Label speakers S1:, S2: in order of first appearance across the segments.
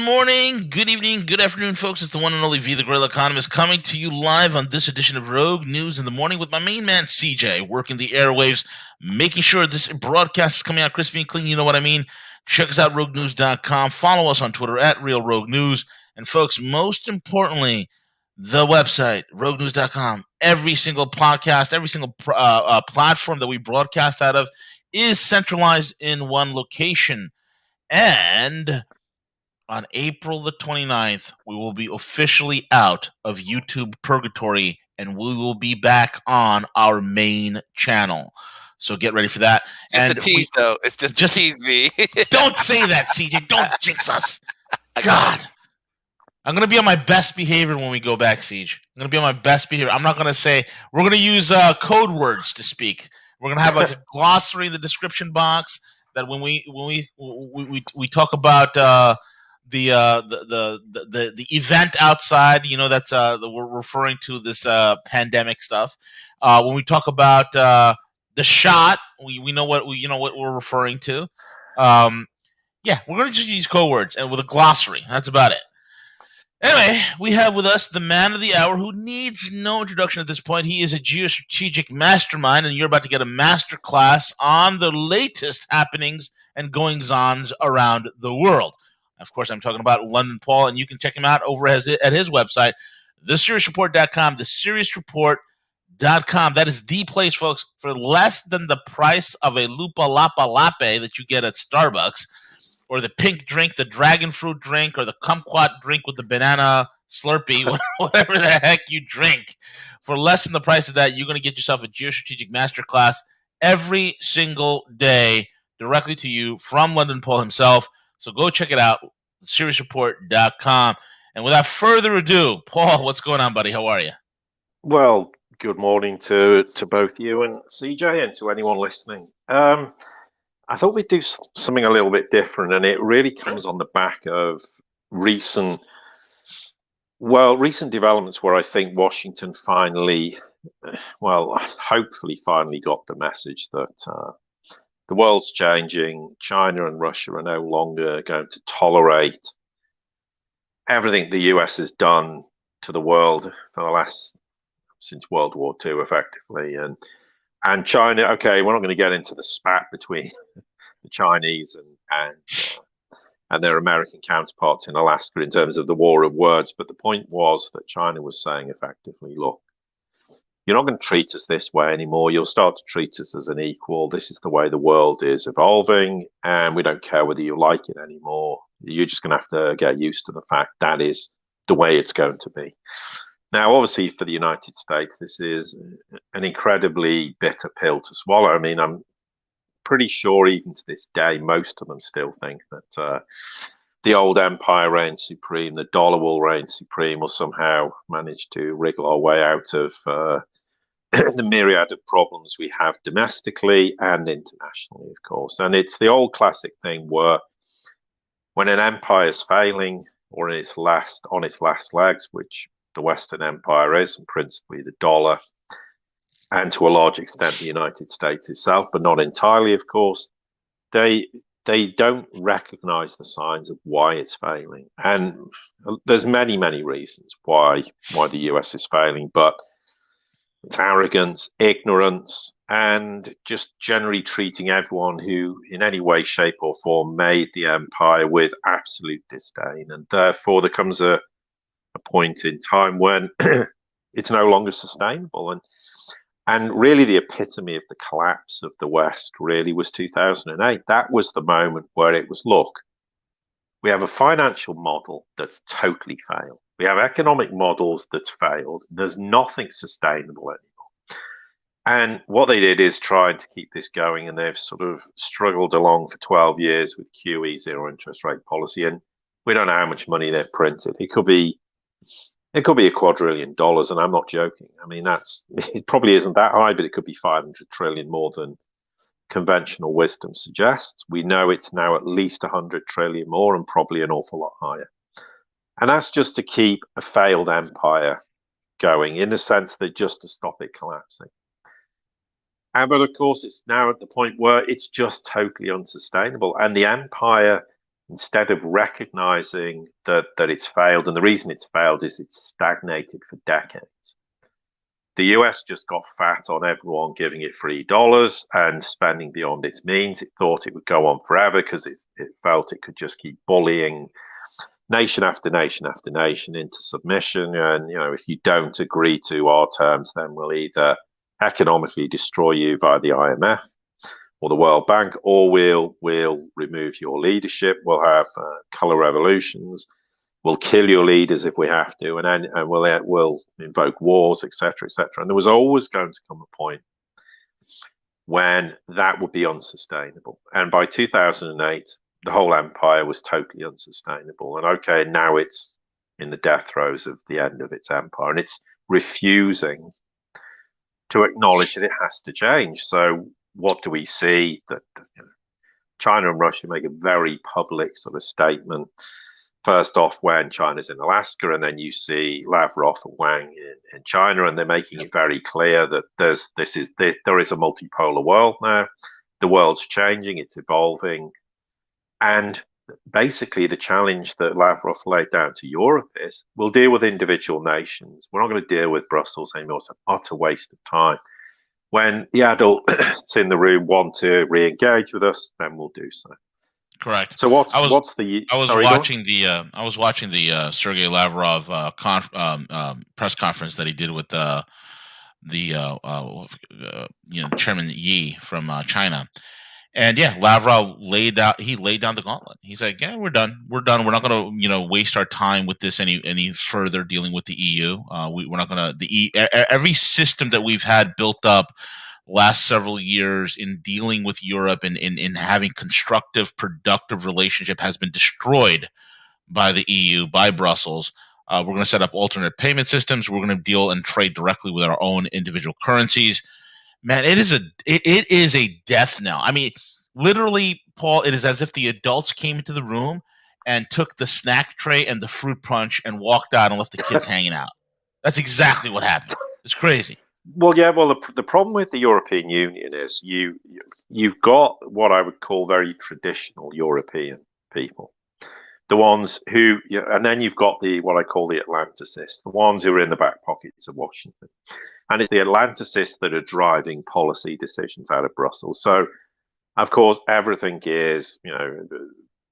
S1: morning, good evening, good afternoon, folks. It's the one and only V, the Gorilla Economist, coming to you live on this edition of Rogue News in the Morning with my main man, CJ, working the airwaves, making sure this broadcast is coming out crispy and clean. You know what I mean? Check us out, roguenews.com. Follow us on Twitter at RealRogueNews. And, folks, most importantly, the website, roguenews.com. Every single podcast, every single platform that we broadcast out of is centralized in one location. And on April the 29th, we will be officially out of YouTube purgatory and we will be back on our main channel. So get ready for that.
S2: Just a tease, though. It's just a tease, me.
S1: Don't say that, CJ. Don't jinx us. God. I'm going to be on my best behavior when we go back, Siege. I'm going to be on my best behavior. I'm not going to say, we're going to use code words to speak. We're going to have like a glossary in the description box that when we talk about the event outside, you know, that's we're referring to this pandemic stuff. When we talk about the shot, we know what what we're referring to. Yeah, we're going to just use code words and with a glossary. That's about it. Anyway, we have with us the man of the hour who needs no introduction at this point. He is a geostrategic mastermind, and you're about to get a master class on the latest happenings and goings-ons around the world. Of course, I'm talking about London Paul, and you can check him out over at his website, thesiriusreport.com, thesiriusreport.com. That is the place, folks, for less than the price of a Lupa Lapa Latte that you get at Starbucks, or the pink drink, the dragon fruit drink, or the kumquat drink with the banana Slurpee, whatever the heck you drink. For less than the price of that, you're going to get yourself a geostrategic masterclass every single day directly to you from London Paul himself. So go check it out, SiriusReport.com. And without further ado, Paul, what's going on, buddy? How are you?
S3: Well, good morning to both you and CJ and to anyone listening. I thought we'd do something a little bit different, and it really comes on the back of recent developments where I think Washington hopefully finally got the message that the world's changing. China and Russia are no longer going to tolerate everything the US has done to the world since World War II, effectively. And China, okay, we're not going to get into the spat between the Chinese and their American counterparts in Alaska in terms of the war of words. But the point was that China was saying effectively, look, you're not going to treat us this way anymore. You'll start to treat us as an equal. This is the way the world is evolving, and we don't care whether you like it anymore. You're just going to have to get used to the fact that is the way it's going to be. Now, obviously, for the United States, this is an incredibly bitter pill to swallow. I mean, I'm pretty sure even to this day, most of them still think that the old empire reigns supreme, the dollar will reign supreme, or somehow manage to wriggle our way out of the myriad of problems we have domestically and internationally, of course. And it's the old classic thing where when an empire is failing or on its last legs, which the Western Empire is, and principally the dollar, and to a large extent the United States itself, but not entirely, of course, they don't recognize the signs of why it's failing. And there's many, many reasons why the US is failing, but it's arrogance, ignorance, and just generally treating everyone who in any way, shape, or form made the empire with absolute disdain. And therefore there comes a point in time when it's no longer sustainable. And really the epitome of the collapse of the West really was 2008. That was the moment where it was, look, we have a financial model that's totally failed. We have economic models that's failed. There's nothing sustainable anymore. And what they did is try to keep this going, and they've sort of struggled along for 12 years with QE, zero interest rate policy. And we don't know how much money they've printed. It could be $250 billion, and I'm not joking. I mean, it probably isn't that high, but it could be 500 trillion more than conventional wisdom suggests. We know it's now at least 100 trillion more, and probably an awful lot higher. And that's just to keep a failed empire going, in the sense that just to stop it collapsing. But of course, it's now at the point where it's just totally unsustainable, and the empire instead of recognizing that it's failed, and the reason it's failed is it's stagnated for decades. The US just got fat on everyone giving it $3 and spending beyond its means. It thought it would go on forever because it felt it could just keep bullying nation after nation after nation into submission. And, if you don't agree to our terms, then we'll either economically destroy you via the IMF or the World Bank, or we'll remove your leadership. We'll have color revolutions. We'll kill your leaders if we have to, and we'll invoke wars, etc., etc. And there was always going to come a point when that would be unsustainable. And by 2008, the whole empire was totally unsustainable. And okay, now it's in the death throes of the end of its empire, and it's refusing to acknowledge that it has to change. So what do we see? That China and Russia make a very public sort of statement. First off, when China's in Alaska, and then you see Lavrov and Wang in China, and they're making it very clear that there is a multipolar world now. The world's changing, it's evolving, and basically the challenge that Lavrov laid down to Europe is: we'll deal with individual nations. We're not going to deal with Brussels anymore. It's an utter waste of time. When the adults in the room want to re-engage with us, then we'll do so.
S1: Correct.
S3: So I was
S1: watching the Sergei Lavrov press conference that he did with Chairman Yi from China, and Lavrov laid down the gauntlet. He's like, yeah, we're done. We're not going to waste our time with this any further dealing with the EU. We're not going to every system that we've had built up last several years in dealing with Europe and in having constructive, productive relationship has been destroyed by the EU, by Brussels. We're going to set up alternate payment systems. We're going to deal and trade directly with our own individual currencies. Man, it is a death knell. I mean, literally, Paul, it is as if the adults came into the room and took the snack tray and the fruit punch and walked out and left the kids hanging out. That's exactly what happened. It's crazy.
S3: Well, the problem with the European Union is you've got what I would call very traditional European people, the ones who, and then you've got what I call the Atlanticists, the ones who are in the back pockets of Washington, and it's the Atlanticists that are driving policy decisions out of Brussels. So, of course, everything is,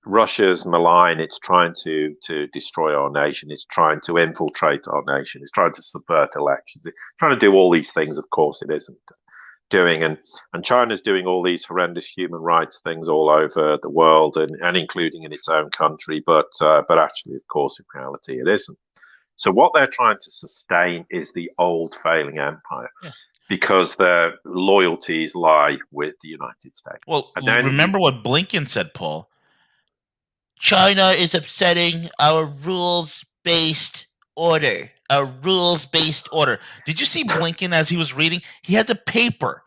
S3: Russia's malign. It's trying to destroy our nation. It's trying to infiltrate our nation. It's trying to subvert elections. It's trying to do all these things. Of course, it isn't doing. And China's doing all these horrendous human rights things all over the world, and including in its own country. But actually, of course, in reality, it isn't. So what they're trying to sustain is the old failing empire. Yeah. Because their loyalties lie with the United States.
S1: Well, remember what Blinken said, Paul. China is upsetting our rules-based order. A rules-based order. Did you see Blinken as he was reading? He had the paper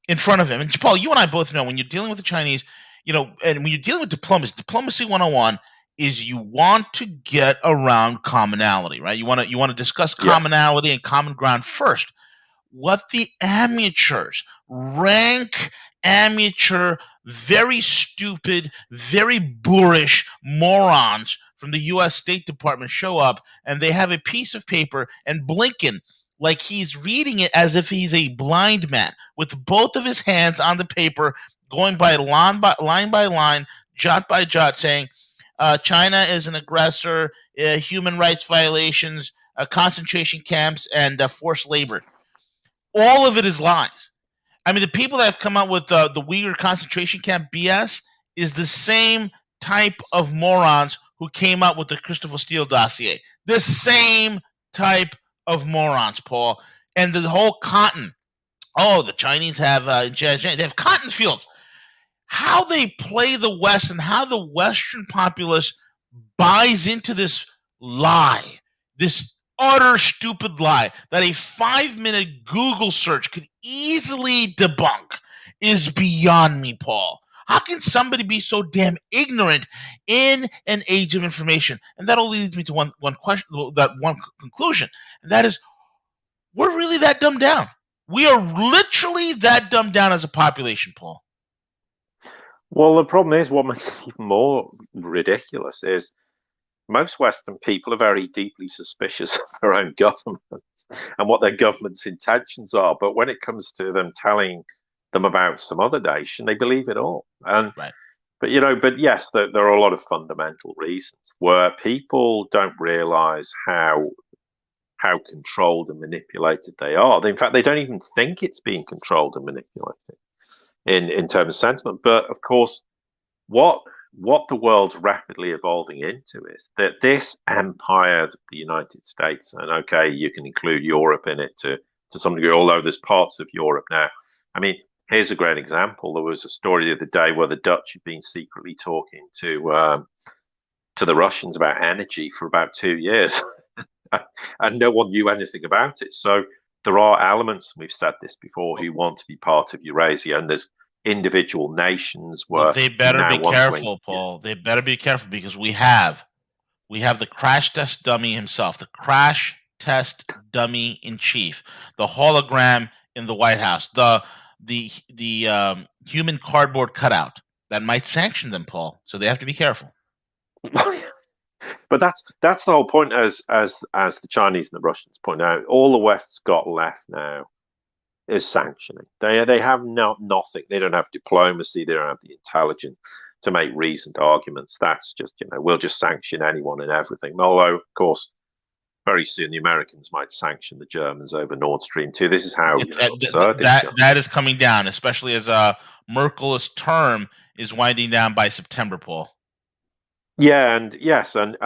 S1: in front of him. And Paul, you and I both know when you're dealing with the Chinese, and when you're dealing with diplomacy 101 is you want to get around commonality, right? You want to discuss commonality and common ground first. What the amateurs, rank amateur, very stupid, very boorish morons from the U.S. State Department show up, and they have a piece of paper, and Blinken, like he's reading it as if he's a blind man, with both of his hands on the paper, going by line by line, jot by jot, saying, China is an aggressor, human rights violations, concentration camps, and forced labor. All of it is lies. I mean, the people that have come out with the Uyghur concentration camp BS is the same type of morons who came out with the Christopher Steele dossier. The same type of morons, Paul. And the whole cotton. Oh, the Chinese have they have cotton fields. How they play the West and how the Western populace buys into this lie, this utter stupid lie that a 5-minute Google search could easily debunk is beyond me, Paul. How can somebody be so damn ignorant in an age of information? And that only leads me to one conclusion, and that is, we're really that dumbed down. We are literally that dumbed down as a population, Paul.
S3: Well, the problem is, what makes it even more ridiculous is most Western people are very deeply suspicious of their own governments and what their government's intentions are. But when it comes to them telling them about some other nation, they believe it all. And
S1: Right.
S3: but yes, there are a lot of fundamental reasons where people don't realize how controlled and manipulated they are. In fact, they don't even think it's being controlled and manipulated in terms of sentiment. But of course, what the world's rapidly evolving into is that this empire, the United States, and okay, you can include Europe in it to some degree, although there's parts of Europe now. I mean, here's a great example. There was a story the other day where the Dutch had been secretly talking to the Russians about energy for about 2 years, and no one knew anything about it. So there are elements, we've said this before, who want to be part of Eurasia, and there's individual nations
S1: Well,
S3: where
S1: they
S3: who
S1: better
S3: now
S1: be
S3: want to.
S1: careful, Paul. They better be careful because we have the crash test dummy himself, the crash test dummy in chief, the hologram in the White House, the human cardboard cutout that might sanction them, Paul. So they have to be careful.
S3: But that's the whole point, as the Chinese and the Russians point out. All the West's got left now is sanctioning. They have nothing. They don't have diplomacy. They don't have the intelligence to make reasoned arguments. That's just we'll just sanction anyone and everything. Although of course very soon the Americans might sanction the Germans over Nord Stream 2. This is how absurd it's got.
S1: That is coming down, especially as Merkel's term is winding down by September, Paul.
S3: Yeah, and yes, and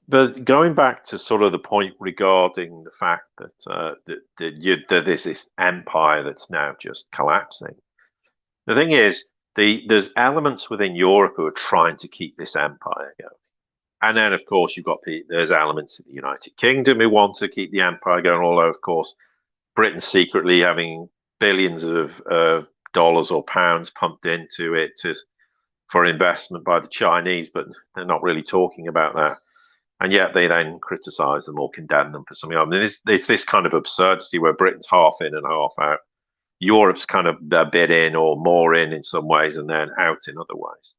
S3: but going back to sort of the point regarding the fact that there's this empire that's now just collapsing. The thing is, there's elements within Europe who are trying to keep this empire going, and then of course there's elements in the United Kingdom who want to keep the empire going. Although of course Britain's secretly having billions of dollars or pounds pumped into it for investment by the Chinese, but they're not really talking about that. And yet they then criticize them or condemn them for something. I mean, there's this kind of absurdity where Britain's half in and half out. Europe's kind of a bit in or more in some ways and then out in other ways.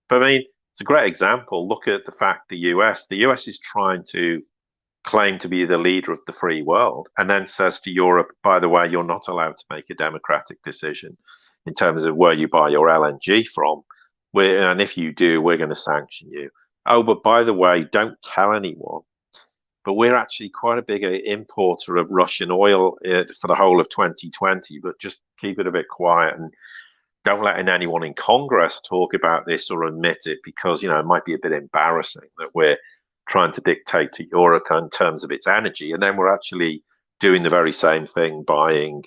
S3: But I mean, it's a great example. Look at the fact the US is trying to claim to be the leader of the free world and then says to Europe, by the way, you're not allowed to make a democratic decision in terms of where you buy your LNG from. And if you do, we're going to sanction you. Oh, but by the way, don't tell anyone. But we're actually quite a big importer of Russian oil for the whole of 2020. But just keep it a bit quiet and don't let anyone in Congress talk about this or admit it because it might be a bit embarrassing that we're trying to dictate to Europe in terms of its energy, and then we're actually doing the very same thing, buying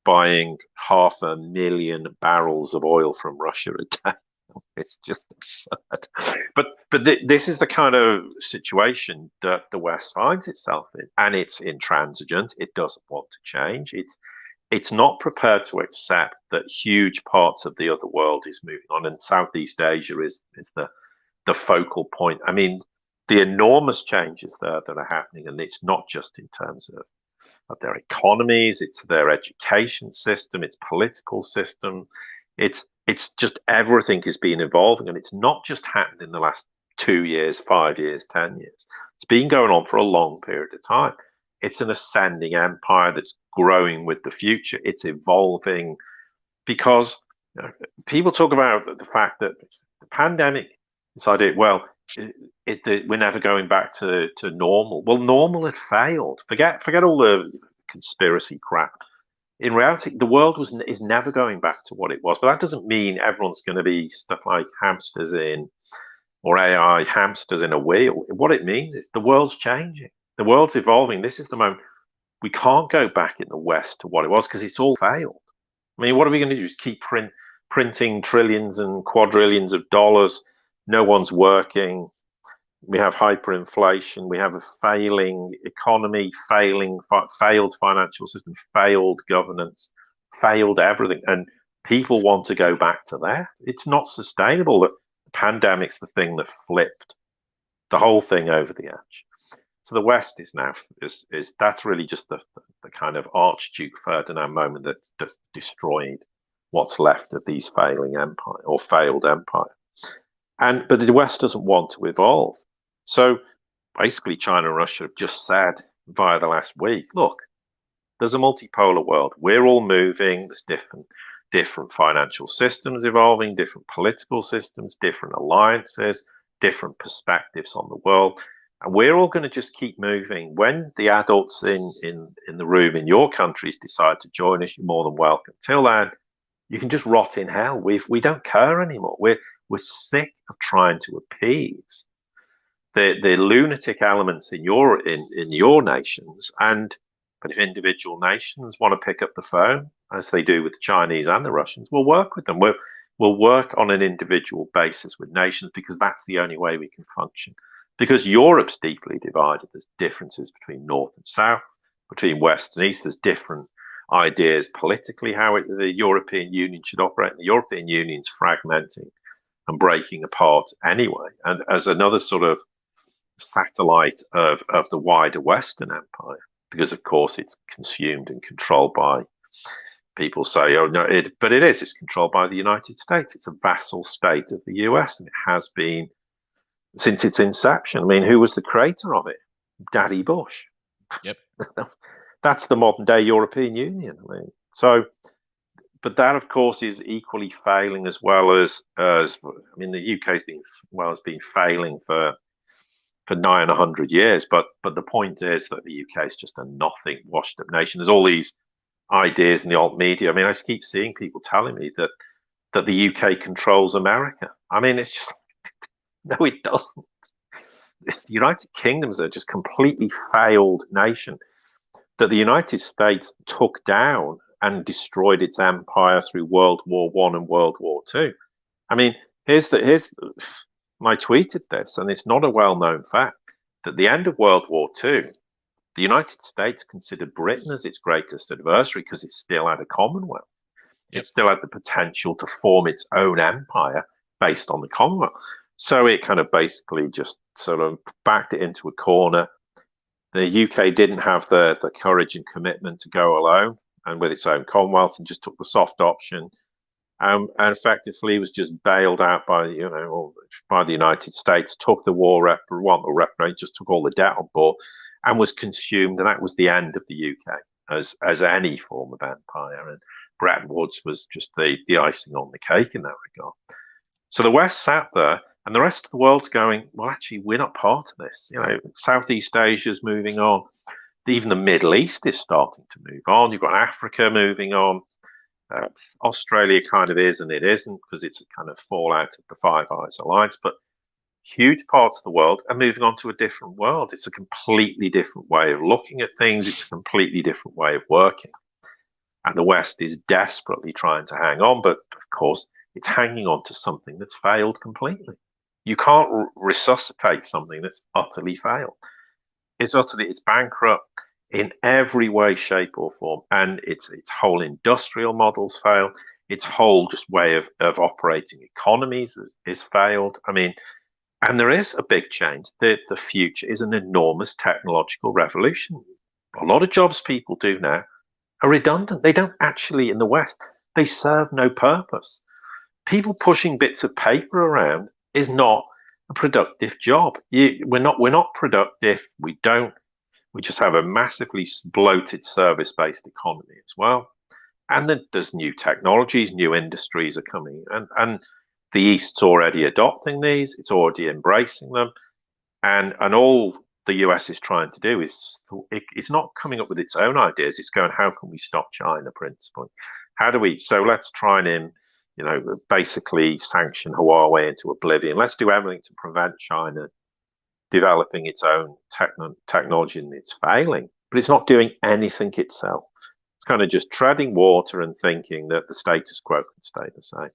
S3: 500,000 barrels of oil from Russia a day. It's just absurd. But this is the kind of situation that the West finds itself in, and it's intransigent. It doesn't want to change. It's not prepared to accept that huge parts of the other world is moving on, and Southeast Asia is the focal point. I mean, the enormous changes there that are happening, and it's not just in terms of their economies, it's their education system, its political system. It's just everything is being evolving, and it's not just happened in the last 2 years, 5 years, 10 years. It's been going on for a long period of time. It's an ascending empire that's growing with the future. It's evolving because people talk about the fact that the pandemic decided, well, we're never going back to normal. Well, normal had failed. Forget all the conspiracy crap. In reality, the world is never going back to what it was. But that doesn't mean everyone's going to be stuff like hamsters in or AI hamsters in a wheel. What it means is the world's changing. The world's evolving. This is the moment. We can't go back in the West to what it was because it's all failed. I mean, what are we going to do? Just keep printing trillions and quadrillions of dollars? No one's working. We have hyperinflation. We have a failing economy, failed financial system, failed governance, failed everything. And people want to go back to that. It's not sustainable. That the pandemic's the thing that flipped the whole thing over the edge. So the West is now is that's really just the kind of Archduke Ferdinand moment that's just destroyed what's left of these failing empire or failed empire. But the West doesn't want to evolve. So basically, China and Russia have just said via the last week, look, there's a multipolar world. We're all moving. There's different financial systems evolving, different political systems, different alliances, different perspectives on the world. And we're all going to just keep moving. When the adults in the room in your countries decide to join us, you're more than welcome. Till then, you can just rot in hell. We don't care anymore. We're sick of trying to appease the lunatic elements in your nations. But if individual nations want to pick up the phone, as they do with the Chinese and the Russians, we'll work with them. We'll work on an individual basis with nations, because that's the only way we can function. Because Europe's deeply divided. There's differences between North and South, between West and East. There's different ideas politically how the European Union should operate. And the European Union's fragmenting and breaking apart anyway. And as another sort of satellite of the wider Western Empire, because of course it's consumed and controlled by, people say, oh no, it's controlled by the United States. It's a vassal state of the US, and it has been since its inception. I mean, who was the creator of it? Daddy Bush.
S1: Yep.
S3: That's the modern day European Union. I mean, so, but that of course is equally failing, as well as I mean, the UK's has been failing for 900 years. But the point is that the UK is just a nothing, washed up nation. There's all these ideas in the alt media. I mean, I keep seeing people telling me that the UK controls America. I mean, it's just no, it doesn't. The United Kingdom's a just completely failed nation that the United States took down and destroyed its empire through World War I and World War II. I mean, I tweeted this, and it's not a well-known fact, that at the end of World War II, the United States considered Britain as its greatest adversary because it still had a Commonwealth. Yep. It still had the potential to form its own empire based on the Commonwealth. So it kind of basically just sort of backed it into a corner. The UK didn't have the courage and commitment to go alone and with its own Commonwealth, and just took the soft option, and effectively was just bailed out by the United States. Took the reparations, just took all the debt on board, and was consumed. And that was the end of the UK as any form of empire. And Bretton Woods was just the icing on the cake in that regard. So the West sat there, and the rest of the world's going, well, actually, we're not part of this. Southeast Asia's moving on. Even the Middle East is starting to move on. You've got Africa moving on. Australia kind of is and it isn't, because it's a kind of fallout of the Five Eyes Alliance. But huge parts of the world are moving on to a different world. It's a completely different way of looking at things. It's a completely different way of working. And the West is desperately trying to hang on. But of course, it's hanging on to something that's failed completely. You can't resuscitate something that's utterly failed. It's bankrupt in every way, shape, or form, and its whole industrial models fail. Its whole just way of operating economies is failed. I mean, and there is a big change. The future is an enormous technological revolution. A lot of jobs people do now are redundant. They don't actually, in the West, they serve no purpose. People pushing bits of paper around is not a productive job. We're not productive. We just have a massively bloated service-based economy as well. And then there's new technologies, new industries are coming, and the East's already adopting these. It's already embracing them, and all the US is trying to do is it's not coming up with its own ideas. It's going, how can we stop China? Principally, how do we? So let's try and basically sanction Huawei into oblivion. Let's do everything to prevent China developing its own technology, and it's failing. But it's not doing anything itself. It's kind of just treading water and thinking that the status quo can stay the same.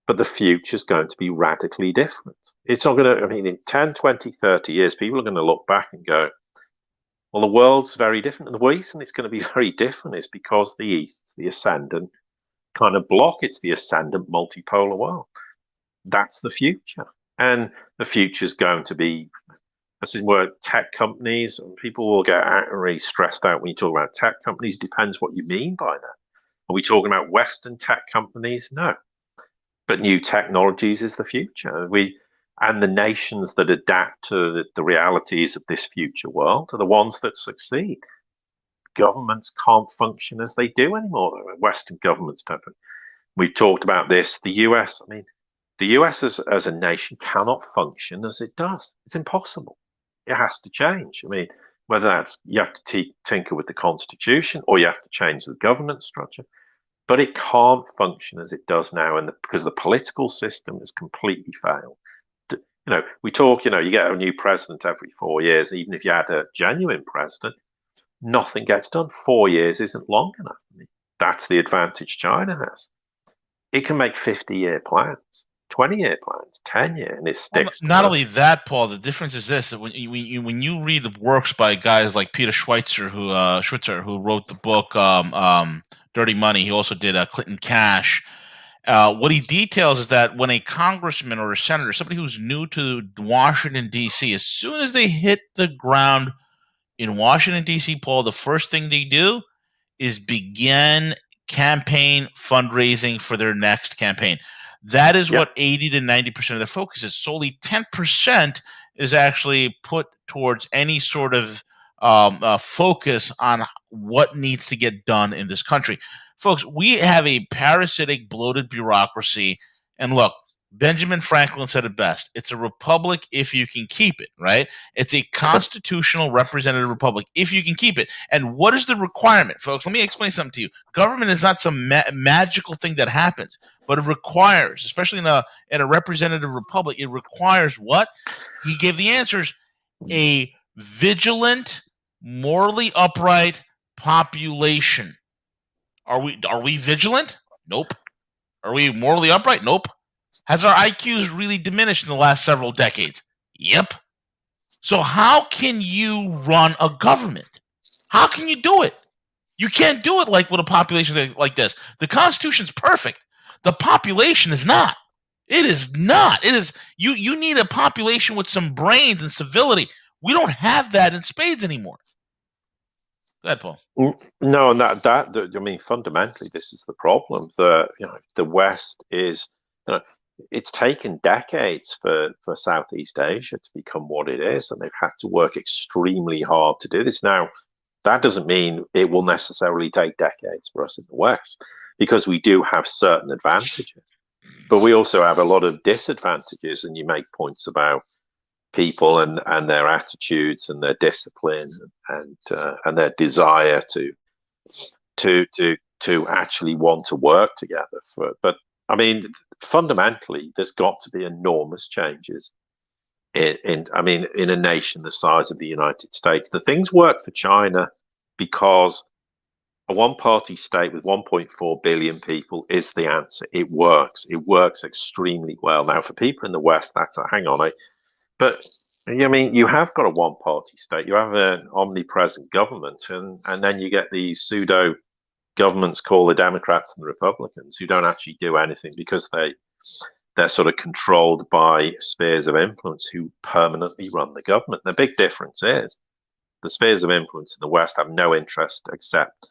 S3: But the future is going to be radically different. It's not going to, I mean, in 10, 20, 30 years, people are going to look back and go, well, the world's very different. And the reason it's going to be very different is because the East, the ascendant kind of block, it's the ascendant multipolar world. That's the future. And the future is going to be, this is where tech companies, and people will get really stressed out when you talk about tech companies. Depends what you mean by that. Are we talking about Western tech companies? No. But new technologies is the future. And the nations that adapt to the realities of this future world are the ones that succeed. Governments can't function as they do anymore. Western governments don't. We've talked about this. The US, I mean, the US as a nation cannot function as it does. It's impossible. It has to change. I mean, whether that's you have to tinker with the Constitution or you have to change the governance structure, but it can't function as it does now, and because the political system has completely failed. We talk. You get a new president every 4 years. Even if you had a genuine president, nothing gets done. 4 years isn't long enough. I mean, that's the advantage China has. It can make 50-year plans, 20-year plans, 10-year, and it sticks.
S1: Well, not only that, Paul. The difference is this: that when you read the works by guys like Peter Schweitzer, who wrote the book Dirty Money, he also did Clinton Cash. What he details is that when a congressman or a senator, somebody who's new to Washington D.C., as soon as they hit the ground in Washington D.C., Paul, the first thing they do is begin campaign fundraising for their next campaign. That is what 80 to 90% of their focus is. Solely 10% is actually put towards any sort of focus on what needs to get done in this country. Folks, we have a parasitic, bloated bureaucracy. And look, Benjamin Franklin said it best. It's a republic if you can keep it, right? It's a constitutional representative republic if you can keep it. And what is the requirement, folks? Let me explain something to you. Government is not some magical thing that happens, but it requires, especially in a representative republic, it requires what? He gave the answers: a vigilant, morally upright population. Are we vigilant? Nope. Are we morally upright? Nope. Has our IQs really diminished in the last several decades? Yep. So how can you run a government? How can you do it? You can't do it like with a population like this. The Constitution's perfect. The population is not. It is not. It is. You need a population with some brains and civility. We don't have that in spades anymore. Go ahead, Paul.
S3: No, and I mean, fundamentally, this is the problem. The West is, it's taken decades for Southeast Asia to become what it is, and they've had to work extremely hard to do this. Now, that doesn't mean it will necessarily take decades for us in the West, because we do have certain advantages, but we also have a lot of disadvantages. And you make points about people and their attitudes and their discipline and their desire to actually want to work together for it. But I mean, fundamentally, there's got to be enormous changes in a nation the size of the United States. The things work for China because a one-party state with 1.4 billion people is the answer. It works. It works extremely well. Now, for people in the West, that's hang on. But I mean, you have got a one-party state. You have an omnipresent government, and then you get these pseudo governments called the Democrats and the Republicans, who don't actually do anything because they're sort of controlled by spheres of influence who permanently run the government. The big difference is the spheres of influence in the West have no interest except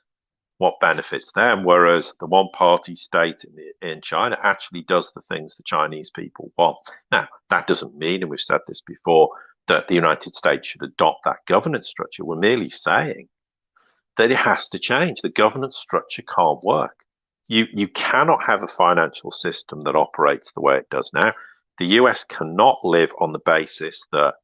S3: what benefits them, whereas the one-party state in China actually does the things the Chinese people want. Now, that doesn't mean, and we've said this before, that the United States should adopt that governance structure. We're merely saying that it has to change. The governance structure can't work. You cannot have a financial system that operates the way it does now. The US cannot live on the basis that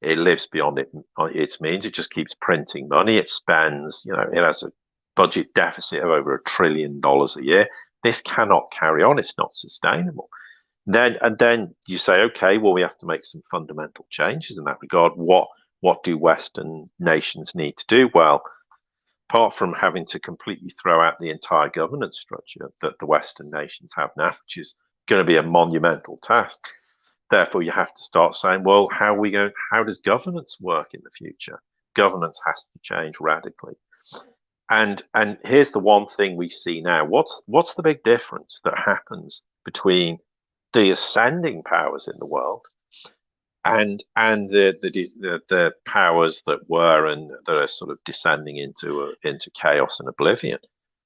S3: it lives beyond its means. It just keeps printing money. It spends, it has a budget deficit of over $1 trillion a year. This cannot carry on. It's not sustainable. Then you say, okay, well, we have to make some fundamental changes in that regard. What do Western nations need to do? Well, apart from having to completely throw out the entire governance structure that the Western nations have now, which is going to be a monumental task. Therefore, you have to start saying, well, how does governance work in the future? Governance has to change radically. And here's the one thing we see now. What's the big difference that happens between the ascending powers in the world and the powers that were and that are sort of descending into chaos and oblivion?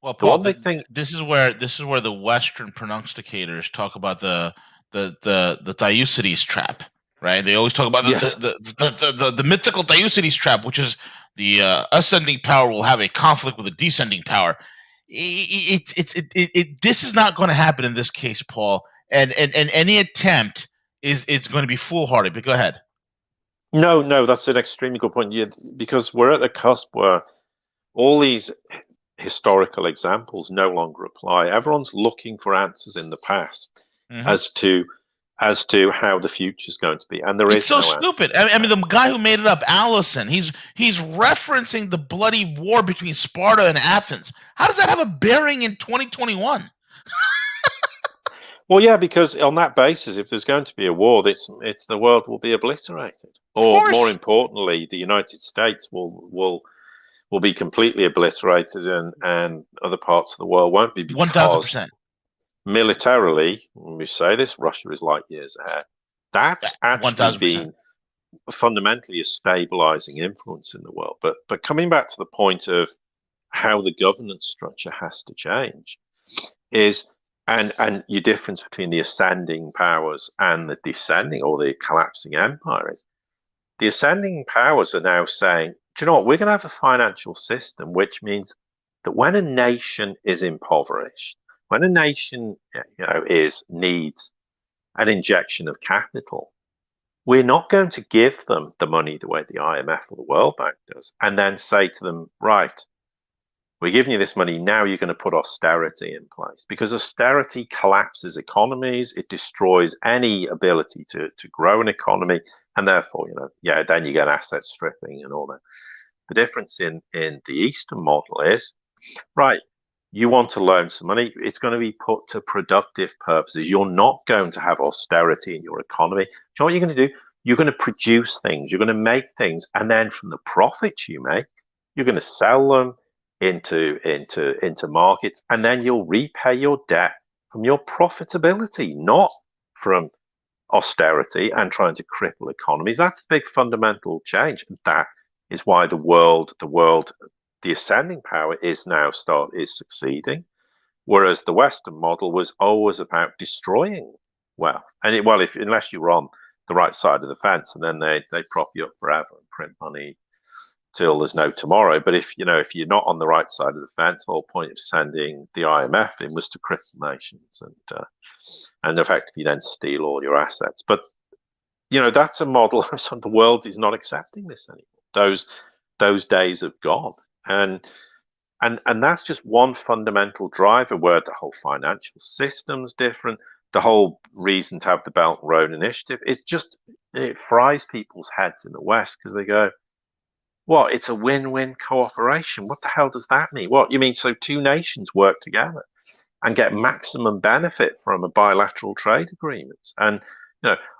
S1: Well,
S3: The
S1: Paul,
S3: one big thing,
S1: this is where the Western pronunciators talk about the Diucedes trap, right? They always talk about
S3: yes,
S1: the mythical Diucedes trap, which is the ascending power will have a conflict with a descending power. This is not going to happen in this case, Paul. And any attempt is going to be foolhardy. But go ahead.
S3: no, that's an extremely good point. Because we're at a cusp where all these historical examples no longer apply. Everyone's looking for answers in the past
S1: Mm-hmm.
S3: as to how the future is going to be, and there
S1: It's
S3: is
S1: so
S3: no
S1: stupid.
S3: answers.
S1: I mean, the guy who made it up, Allison, he's referencing the bloody war between Sparta and Athens. How does that have a bearing in 2021?
S3: Well, yeah, because on that basis, if there's going to be a war, it's the world will be obliterated,
S1: Of
S3: or more
S1: course,
S3: importantly, the United States will be completely obliterated, and other parts of the world won't be, because
S1: 1,000%.
S3: militarily, when we say this, Russia is light years ahead. That's actually
S1: 1,000%.
S3: been fundamentally a stabilizing influence in the world. But coming back to the point of how the governance structure has to change is, and your difference between the ascending powers and the descending or the collapsing empires. The ascending powers are now saying, do you know what, we're going to have a financial system, which means that when a nation is impoverished, when a nation needs an injection of capital, we're not going to give them the money the way the IMF or the World Bank does, and then say to them, right, we're giving you this money, now you're going to put austerity in place, because austerity collapses economies, it destroys any ability to grow an economy, and therefore, then you get asset stripping and all that. The difference in the Eastern model is, right, you want to loan some money, it's going to be put to productive purposes. You're not going to have austerity in your economy. Do you know what you're going to do? You're going to produce things, you're going to make things, and then from the profits you make, you're going to sell them into markets, and then you'll repay your debt from your profitability, not from austerity and trying to cripple economies. That's the big fundamental change. And that is why the ascending power is succeeding, whereas the Western model was always about destroying wealth. And unless you're on the right side of the fence, and then they prop you up forever and print money till there's no tomorrow. But if you're not on the right side of the fence, the whole point of sending the IMF in was to cripple nations and effectively then steal all your assets. But that's a model. The world is not accepting this anymore. Those days have gone, and that's just one fundamental driver where the whole financial system's different. The whole reason to have the Belt and Road Initiative is just, it fries people's heads in the West, because they go, "What? It's a win-win cooperation. What the hell does that mean? What, you mean so two nations work together and get maximum benefit from a bilateral trade agreements? And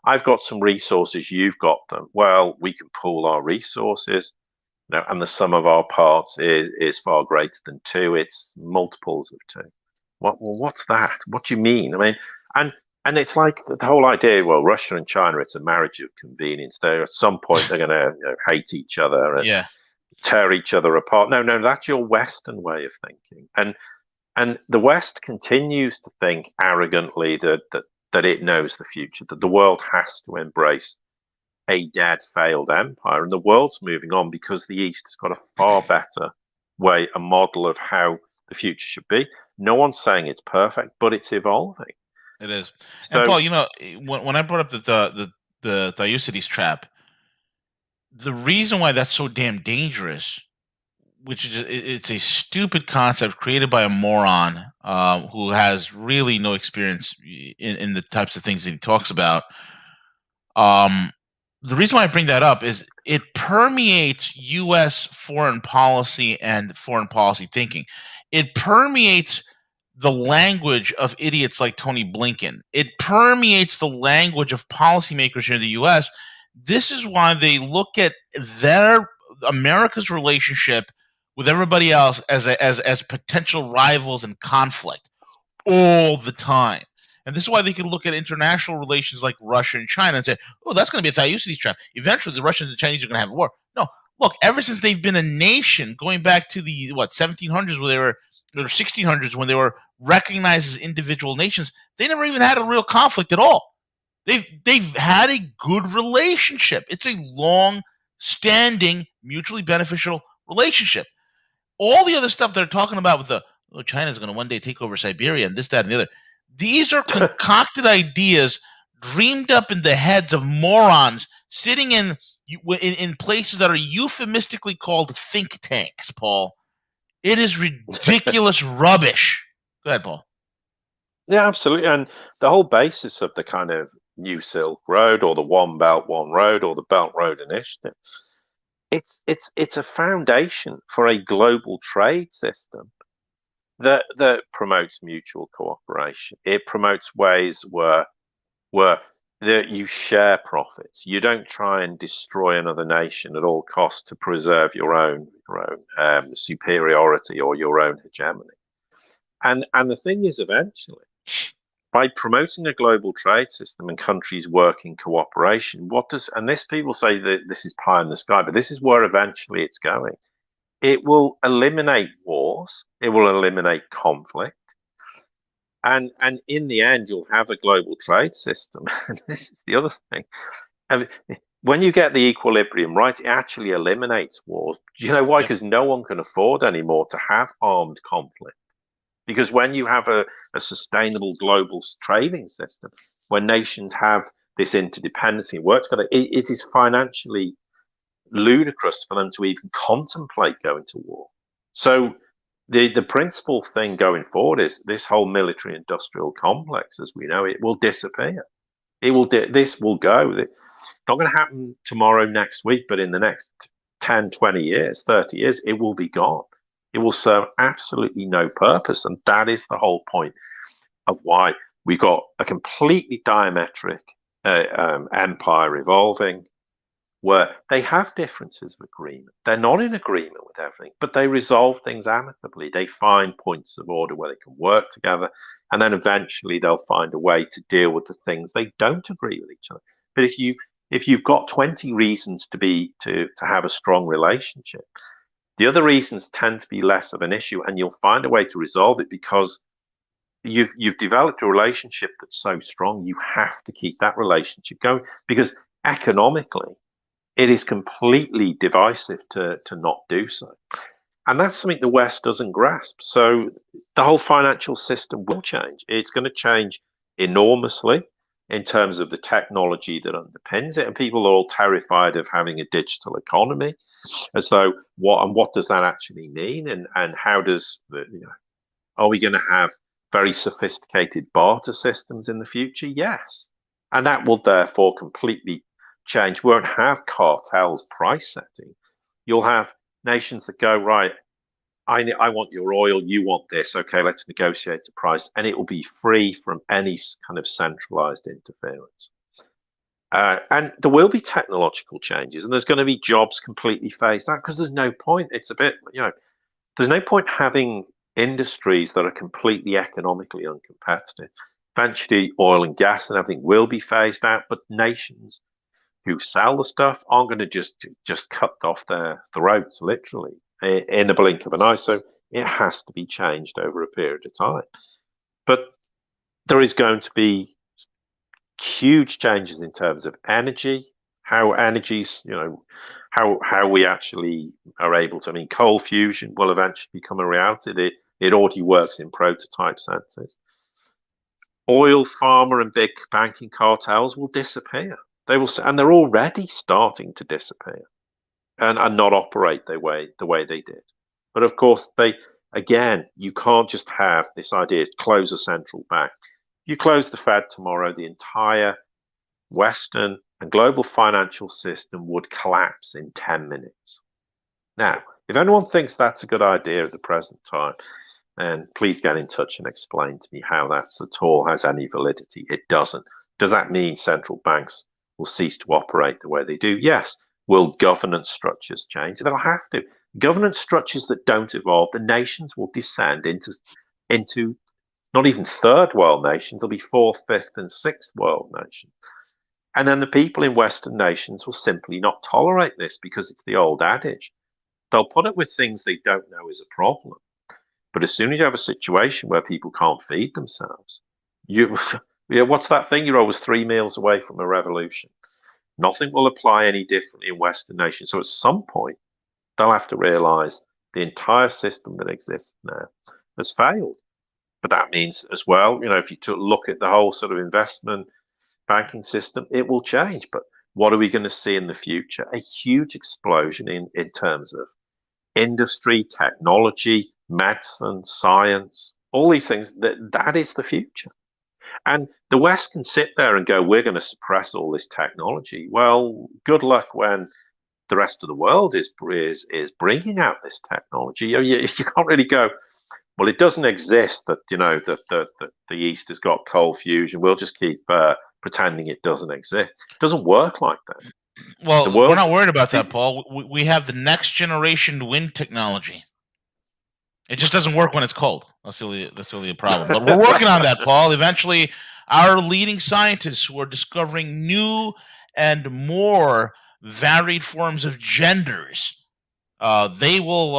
S3: I've got some resources, you've got them. Well, we can pool our resources, and the sum of our parts is far greater than two. It's multiples of two. What's that? What do you mean? I mean, and it's like the whole idea. Well, Russia and China, it's a marriage of convenience. At some point they're going to hate each other and tear each other apart. No, that's your Western way of thinking. And the West continues to think arrogantly that it knows the future, that the world has to embrace a dead, failed empire, and the world's moving on because the East has got a far better way, a model of how the future should be. No one's saying it's perfect, but it's evolving.
S1: It is. And Paul, when I brought up the Diucedes trap, the reason why that's so damn dangerous, which is it's a stupid concept created by a moron who has really no experience in the types of things that he talks about. The reason why I bring that up is it permeates U.S. foreign policy and foreign policy thinking. It permeates the language of idiots like Tony Blinken. It permeates the language of policymakers here in the U.S. This is why they look at America's relationship with everybody else as potential rivals and conflict all the time. And this is why they can look at international relations like Russia and China and say, oh, that's going to be a Diucedes trap. Eventually, the Russians and Chinese are going to have a war. No, look, ever since they've been a nation, going back to the 1700s, where they were or 1600s, when they were recognized as individual nations, they never even had a real conflict at all. They've had a good relationship. It's a long-standing, mutually beneficial relationship. All the other stuff they're talking about with China's going to one day take over Siberia and this, that, and the other. These are concocted ideas dreamed up in the heads of morons sitting in places that are euphemistically called think tanks, Paul. It is ridiculous rubbish. Go ahead, Paul.
S3: Yeah, absolutely. And the whole basis of the kind of New Silk Road, or the One Belt, One Road, or the Belt Road Initiative, it's a foundation for a global trade system that promotes mutual cooperation. It promotes ways where that you share profits. You don't try and destroy another nation at all costs to preserve your own superiority or your own hegemony. And the thing is, eventually, by promoting a global trade system and countries work in cooperation, and this, people say that this is pie in the sky, but this is where eventually it's going. It will eliminate wars. It will eliminate conflict. And in the end, you'll have a global trade system. And this is the other thing. When you get the equilibrium right, it actually eliminates wars. Do you know why? Because no one can afford anymore to have armed conflict. Because when you have a sustainable global trading system, when nations have this interdependency and work together, it is financially ludicrous for them to even contemplate going to war. So the principal thing going forward is this whole military industrial complex, as we know it, will disappear. This will go. It's not going to happen tomorrow, next week, but in the next 10, 20 years, 30 years, it will be gone. It will serve absolutely no purpose. And that is the whole point of why we've got a completely diametric empire evolving, where they have differences of agreement. They're not in agreement with everything, but they resolve things amicably. They find points of order where they can work together, and then eventually they'll find a way to deal with the things they don't agree with each other. But if you've got 20 reasons to have a strong relationship, the other reasons tend to be less of an issue, and you'll find a way to resolve it because you've developed a relationship that's so strong. You have to keep that relationship going, because economically, it is completely divisive to not do so. And that's something the West doesn't grasp. So the whole financial system will change. It's going to change enormously in terms of the technology that underpins it. And people are all terrified of having a digital economy, as though what does that actually mean? And how does are we going to have very sophisticated barter systems in the future? Yes. And that will therefore completely change. We won't have cartels price setting. You'll have nations that go, right, I want your oil, you want this. Okay, let's negotiate the price, and it will be free from any kind of centralized interference. And there will be technological changes, and there's going to be jobs completely phased out, because there's no point. It's a bit, there's no point having industries that are completely economically uncompetitive. Eventually, oil and gas and everything will be phased out, but nations who sell the stuff aren't going to just cut off their throats, literally, in the blink of an eye. So it has to be changed over a period of time. But there is going to be huge changes in terms of energy, how energies, how we actually are able to. I mean, coal fusion will eventually become a reality. It already works in prototype senses. Oil, pharma, and big banking cartels will disappear. They will, and they're already starting to disappear and not operate the way they did. But of course, you can't just have this idea of close a central bank. You close the Fed tomorrow, the entire Western and global financial system would collapse in 10 minutes. Now, if anyone thinks that's a good idea at the present time, then please get in touch and explain to me how that at all has any validity. It doesn't. Does that mean central banks will cease to operate the way they do? Yes. Will governance structures change? They'll have to. Governance structures that don't evolve, the nations will descend into not even third world nations. They'll be fourth, fifth, and sixth world nations. And then the people in Western nations will simply not tolerate this, because it's the old adage. They'll put up with things they don't know is a problem, But as soon as you have a situation where people can't feed themselves, what's that thing? You're always 3 meals away from a revolution. Nothing will apply any differently in Western nations. So at some point, they'll have to realize the entire system that exists now has failed. But that means as well, if you look at the whole sort of investment banking system, it will change. But what are we going to see in the future? A huge explosion in terms of industry, technology, medicine, science, all these things. That is the future. And the West can sit there and go, we're going to suppress all this technology. Well, good luck when the rest of the world is bringing out this technology. You can't really go, well, it doesn't exist that, that the East has got cold fusion. We'll just keep pretending it doesn't exist. It doesn't work like that.
S1: Well, we're not worried about that, Paul. We have the next generation wind technology. It just doesn't work when it's cold. That's really a problem. But we're working on that, Paul. Eventually, our leading scientists who are discovering new and more varied forms of genders, they will,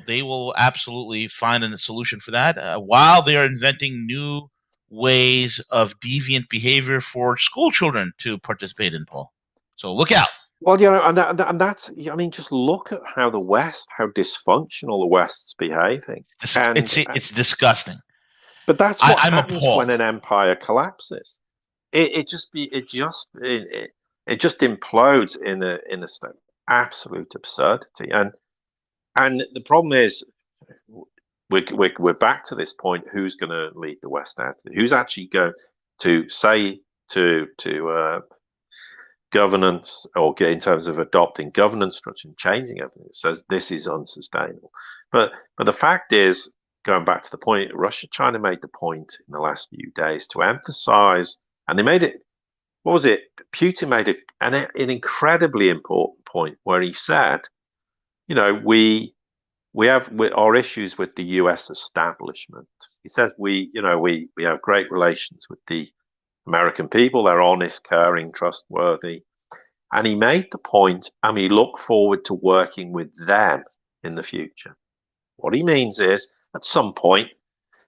S1: they will absolutely find a solution for that. While they are inventing new ways of deviant behavior for school children to participate in, Paul. So look out.
S3: Well, and that's, just look at how dysfunctional the West's behaving.
S1: It's disgusting.
S3: But that's what happens when an empire collapses. It just implodes in a state of absolute absurdity. And the problem is, we're back to this point: who's going to lead the West out? Who's actually going to say to governance, or in terms of adopting governance structure and changing everything? It says this is unsustainable. But the fact is, going back to the point, China made the point in the last few days to emphasize, and they made it. What was it? Putin made an incredibly important point where he said, we have our issues with the U.S. establishment. He says we have great relations with the American people. They're honest, caring, trustworthy. And he made the point, and we look forward to working with them in the future. What he means is, at some point,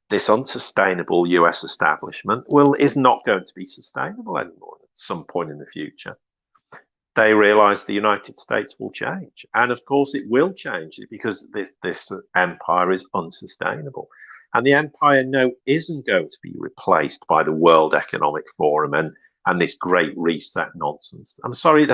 S3: this unsustainable US establishment is not going to be sustainable anymore at some point in the future. They realize the United States will change. And of course it will change, because this empire is unsustainable. And the empire isn't going to be replaced by the World Economic Forum and this great reset nonsense. I'm sorry,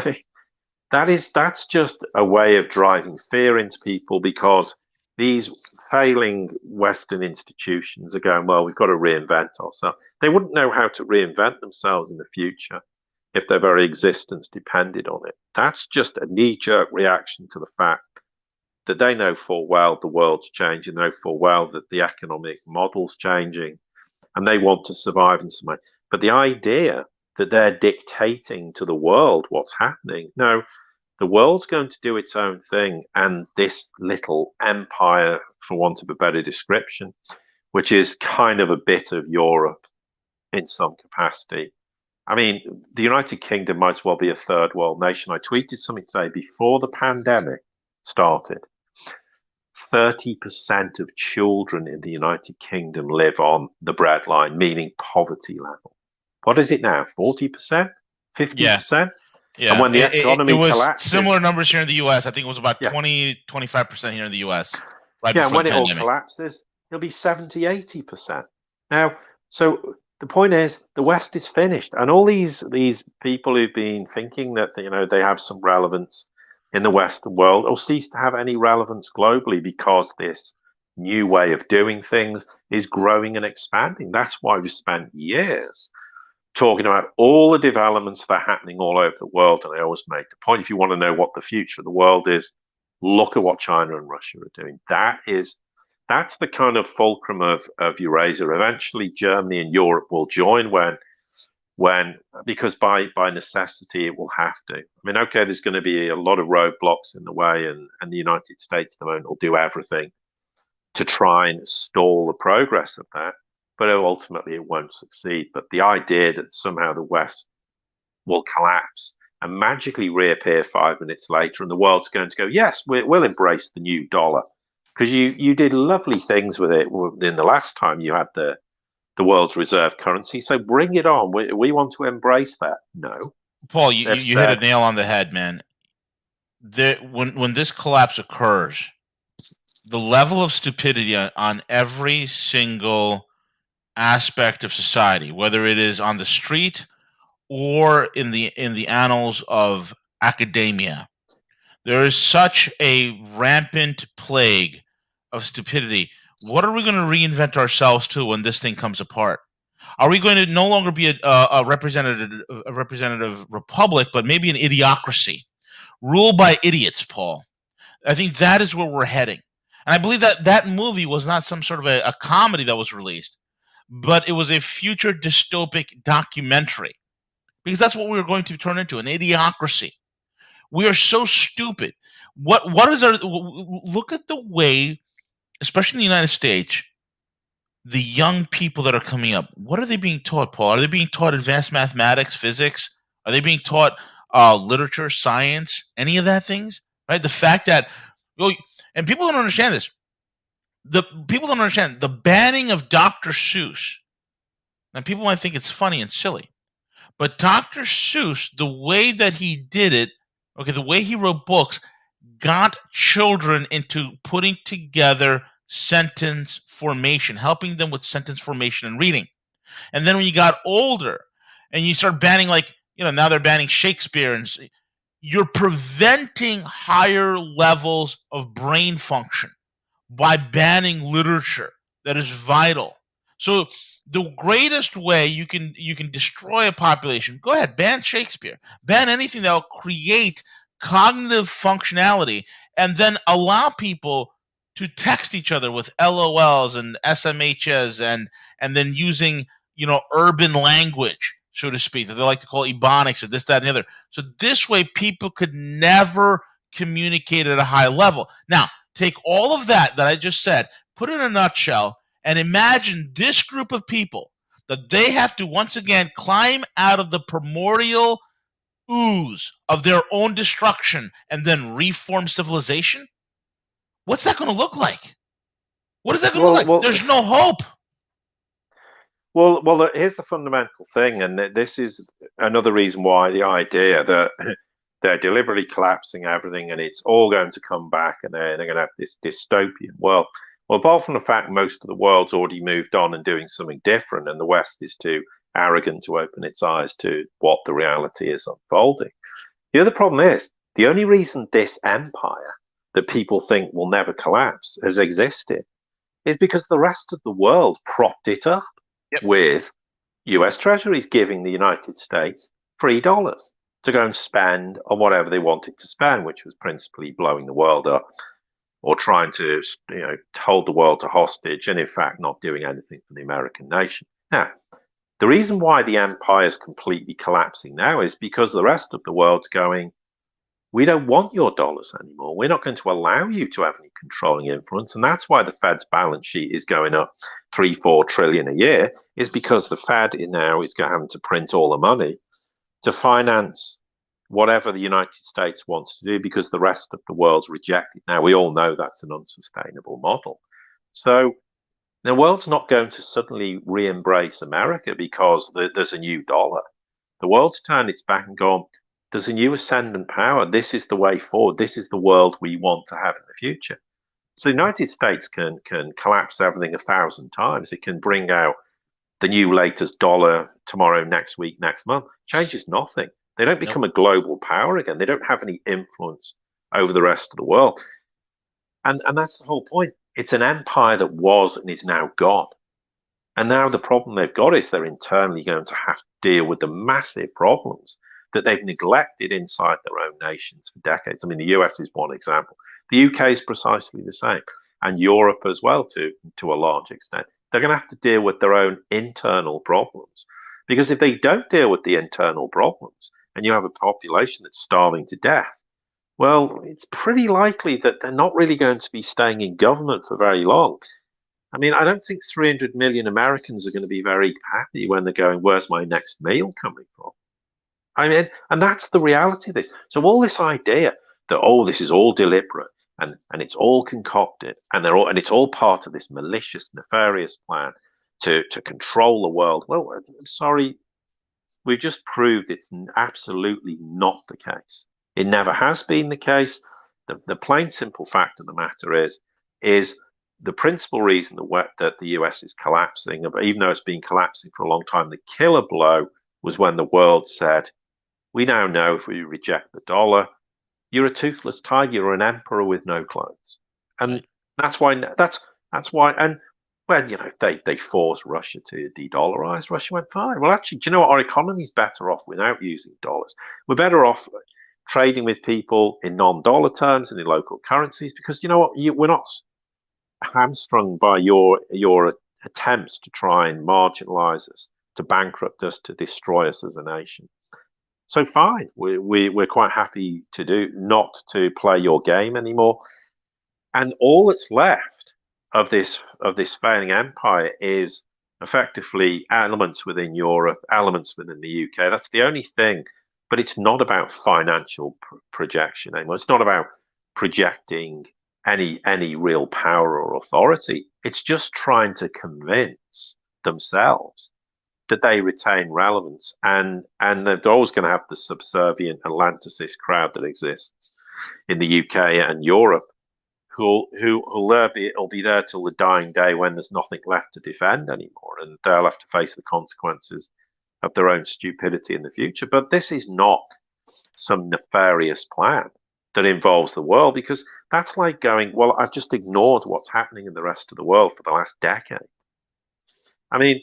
S3: that's just a way of driving fear into people, because these failing Western institutions are going, well, we've got to reinvent ourselves. They wouldn't know how to reinvent themselves in the future if their very existence depended on it. That's just a knee-jerk reaction to the fact that they know full well the world's changing, know full well that the economic model's changing, and they want to survive in some way. But the idea that they're dictating to the world what's happening, no, the world's going to do its own thing, and this little empire, for want of a better description, which is kind of a bit of Europe in some capacity. I mean, the United Kingdom might as well be a third world nation. I tweeted something today before the pandemic started. 30% of children in the United Kingdom live on the breadline, meaning poverty level. What is it now? 40%? 50%?
S1: Yeah. And when the economy collapses, similar numbers here in the U.S. I think it was about 20-25% here in the U.S.
S3: Right before when the pandemic. All collapses, it'll be 70-80%. Now, so the point is, the West is finished, and all these people who've been thinking that they have some relevance in the Western world will cease to have any relevance globally, because this new way of doing things is growing and expanding. That's why we spent years talking about all the developments that are happening all over the world. And I always make the point, if you want to know what the future of the world is, look at what China and Russia are doing. That's the kind of fulcrum of Eurasia. Eventually, Germany and Europe will join because by necessity it will have to. I mean, okay, there's going to be a lot of roadblocks in the way, and the United States at the moment will do everything to try and stall the progress of that. But ultimately it won't succeed. But the idea that somehow the West will collapse and magically reappear 5 minutes later, and the world's going to go, yes, we'll embrace the new dollar. because you did lovely things with it in the last time you had the world's reserve currency. So bring it on. We want to embrace that. No,
S1: Paul, you hit a nail on the head, man. When this collapse occurs, the level of stupidity on every single aspect of society, whether it is on the street or in the annals of academia, there is such a rampant plague of stupidity. What are we going to reinvent ourselves to when this thing comes apart? Are we going to no longer be a representative republic, but maybe an idiocracy ruled by idiots, Paul? I think that is where we're heading. And I believe that that movie was not some sort of a comedy that was released, but it was a future dystopic documentary, because that's what we were going to turn into, an idiocracy. We are so stupid. What is our look at the way, especially in the United States, the young people that are coming up, what are they being taught, Paul? Are they being taught advanced mathematics, physics? Are they being taught literature, science, any of that things? Right? The fact that, well, and people don't understand this. The people don't understand the banning of Dr. Seuss. Now, people might think it's funny and silly, but Dr. Seuss, the way that he did it, okay, the way he wrote books, got children into putting together sentence formation, helping them with sentence formation and reading. And then when you got older and you start banning, like, now they're banning Shakespeare, and you're preventing higher levels of brain function by banning literature that is vital. So the greatest way you can destroy a population, go ahead, ban Shakespeare, ban anything that will create cognitive functionality, and then allow people to text each other with LOLs and SMHs, and then using urban language, so to speak, that they like to call ebonics or this, that, and the other. So this way people could never communicate at a high level. Now, take all of that I just said, put it in a nutshell, and imagine this group of people that they have to once again climb out of the primordial ooze of their own destruction and then reform civilization. What's that going to look like? What is that going to look like? There's no hope.
S3: Well, here's the fundamental thing, and this is another reason why the idea that they're deliberately collapsing everything and it's all going to come back and they're going to have this dystopian. Well, apart from the fact most of the world's already moved on and doing something different, and the West is too arrogant to open its eyes to what the reality is unfolding. The other problem is, the only reason this empire that people think will never collapse has existed is because the rest of the world propped it up with US treasuries giving the United States $3 to go and spend on whatever they wanted to spend, which was principally blowing the world up or trying to hold the world to hostage, and in fact not doing anything for the American nation. Now, the reason why the empire is completely collapsing now is because the rest of the world's going, we don't want your dollars anymore. We're not going to allow you to have any controlling influence. And that's why the Fed's balance sheet is going up 3-4 trillion a year, is because the Fed now is having to print all the money to finance whatever the United States wants to do, because the rest of the world's rejected. Now, we all know that's an unsustainable model. So the world's not going to suddenly re-embrace America because there's a new dollar. The world's turned its back and gone, there's a new ascendant power. This is the way forward. This is the world we want to have in the future. So the United States can collapse everything 1,000 times. It can bring out the new latest dollar tomorrow, next week, next month. Changes nothing. They don't become a global power again. They don't have any influence over the rest of the world. And that's the whole point. It's an empire that was and is now gone. And now the problem they've got is they're internally going to have to deal with the massive problems that they've neglected inside their own nations for decades. I mean, the US is one example. The UK is precisely the same, and Europe as well, to a large extent. They're going to have to deal with their own internal problems, because if they don't deal with the internal problems and you have a population that's starving to death, well, it's pretty likely that they're not really going to be staying in government for very long. I mean, I don't think 300 million Americans are going to be very happy when they're going, where's my next meal coming from? I mean, and that's the reality of this. So all this idea that, oh, this is all deliberate, and it's all concocted, and it's all part of this malicious, nefarious plan to control the world. Well, I'm sorry, we've just proved it's absolutely not the case. It never has been the case. The plain simple fact of the matter is the principal reason that the US is collapsing, even though it's been collapsing for a long time, the killer blow was when the world said, we now know if we reject the dollar, you're a toothless tiger, you're an emperor with no clothes. And that's why and when they forced Russia to de-dollarize, Russia went fine. Well, actually, do you know what? Our economy's better off without using dollars. We're better off trading with people in non-dollar terms and in local currencies, because you know what? We're not hamstrung by your attempts to try and marginalize us, to bankrupt us, to destroy us as a nation. So fine, we're quite happy not to play your game anymore. And all that's left of this failing empire is effectively elements within Europe, elements within the UK. That's the only thing. But it's not about financial projection anymore. It's not about projecting any real power or authority. It's just trying to convince themselves that they retain relevance, and they're always going to have the subservient Atlanticist crowd that exists in the UK and Europe, who'll be there till the dying day when there's nothing left to defend anymore, and they'll have to face the consequences of their own stupidity in the future. But this is not some nefarious plan that involves the world, because that's like going, well, I've just ignored what's happening in the rest of the world for the last decade. I mean,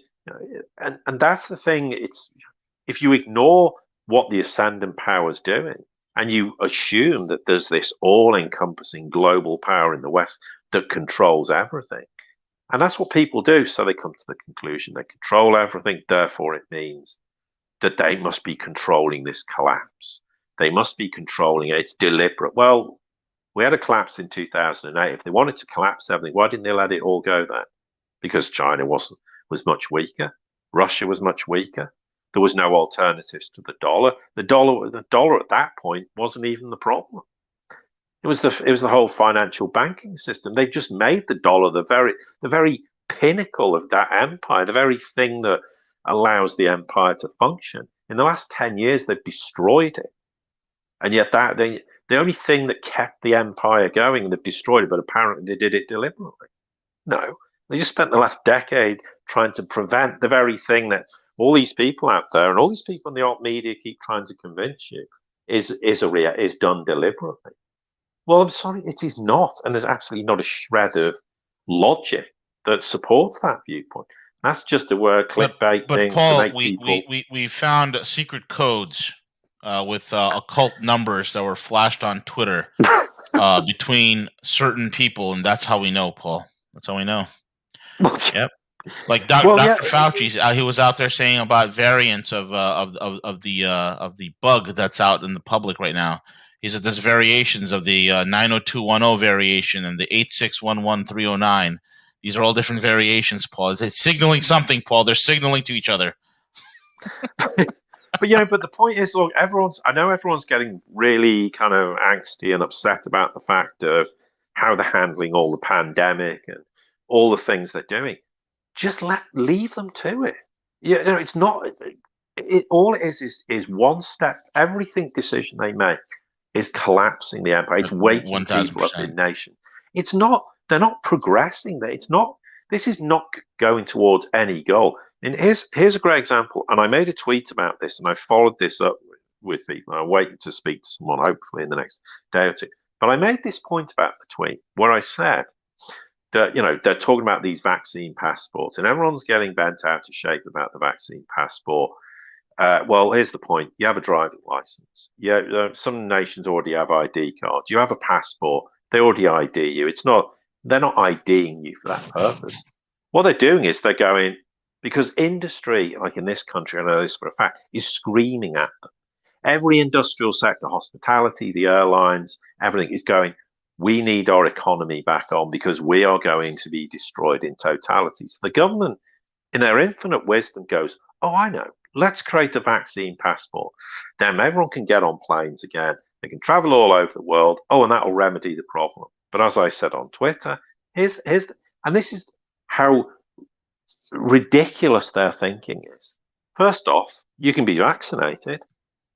S3: and that's the thing. It's if you ignore what the ascendant power is doing, and you assume that there's this all-encompassing global power in the West that controls everything, and that's what people do. So they come to the conclusion they control everything. Therefore, it means that they must be controlling this collapse. They must be controlling it. It's deliberate. Well, we had a collapse in 2008. If they wanted to collapse everything, why didn't they let it all go then? Because China was much weaker. Russia was much weaker. There was no alternatives to the dollar. The dollar at that point wasn't even the problem. It was the whole financial banking system. They've just made the dollar the very pinnacle of that empire, the very thing that allows the empire to function. In the last 10 years, they've destroyed it. And yet the only thing that kept the empire going, they've destroyed it, but apparently they did it deliberately. No, they just spent the last decade trying to prevent the very thing that all these people out there and all these people in the alt media keep trying to convince you is done deliberately. Well, I'm sorry, it is not, and there's absolutely not a shred of logic that supports that viewpoint. That's just a word clickbait
S1: but
S3: thing
S1: Paul,
S3: to make people.
S1: We found secret codes with occult numbers that were flashed on Twitter between certain people, and that's how we know, Paul. That's how we know. Yep. Like Dr. Fauci's, he was out there saying about variants of the bug that's out in the public right now. He said there's variations of the 90210 variation and the 8611309. These are all different variations, Paul. It's signaling something, Paul. They're signaling to each other.
S3: But the point is, look, I know everyone's getting really kind of angsty and upset about the fact of how they're handling all the pandemic and all the things they're doing. Just leave them to it. It's not. All it is one step. Everything decision they make is collapsing the empire. It's waking people up in nations. It's not. They're not progressing. It's not. This is not going towards any goal. And here's a great example. And I made a tweet about this, and I followed this up with people. I'm waiting to speak to someone, hopefully in the next day or two. But I made this point about the tweet where I said that, they're talking about these vaccine passports, and everyone's getting bent out of shape about the vaccine passport. Well, here's the point. You have a driving license. Some nations already have ID cards. You have a passport. They already ID you. They're not IDing you for that purpose. What they're doing is they're going, because industry, like in this country, I know this for a fact, is screaming at them. Every industrial sector, hospitality, the airlines, everything is going, we need our economy back on because we are going to be destroyed in totality. So the government, in their infinite wisdom, goes, oh, I know, let's create a vaccine passport. Then everyone can get on planes again. They can travel all over the world. Oh, and that will remedy the problem. But as I said on Twitter, and this is how ridiculous their thinking is. First off, you can be vaccinated,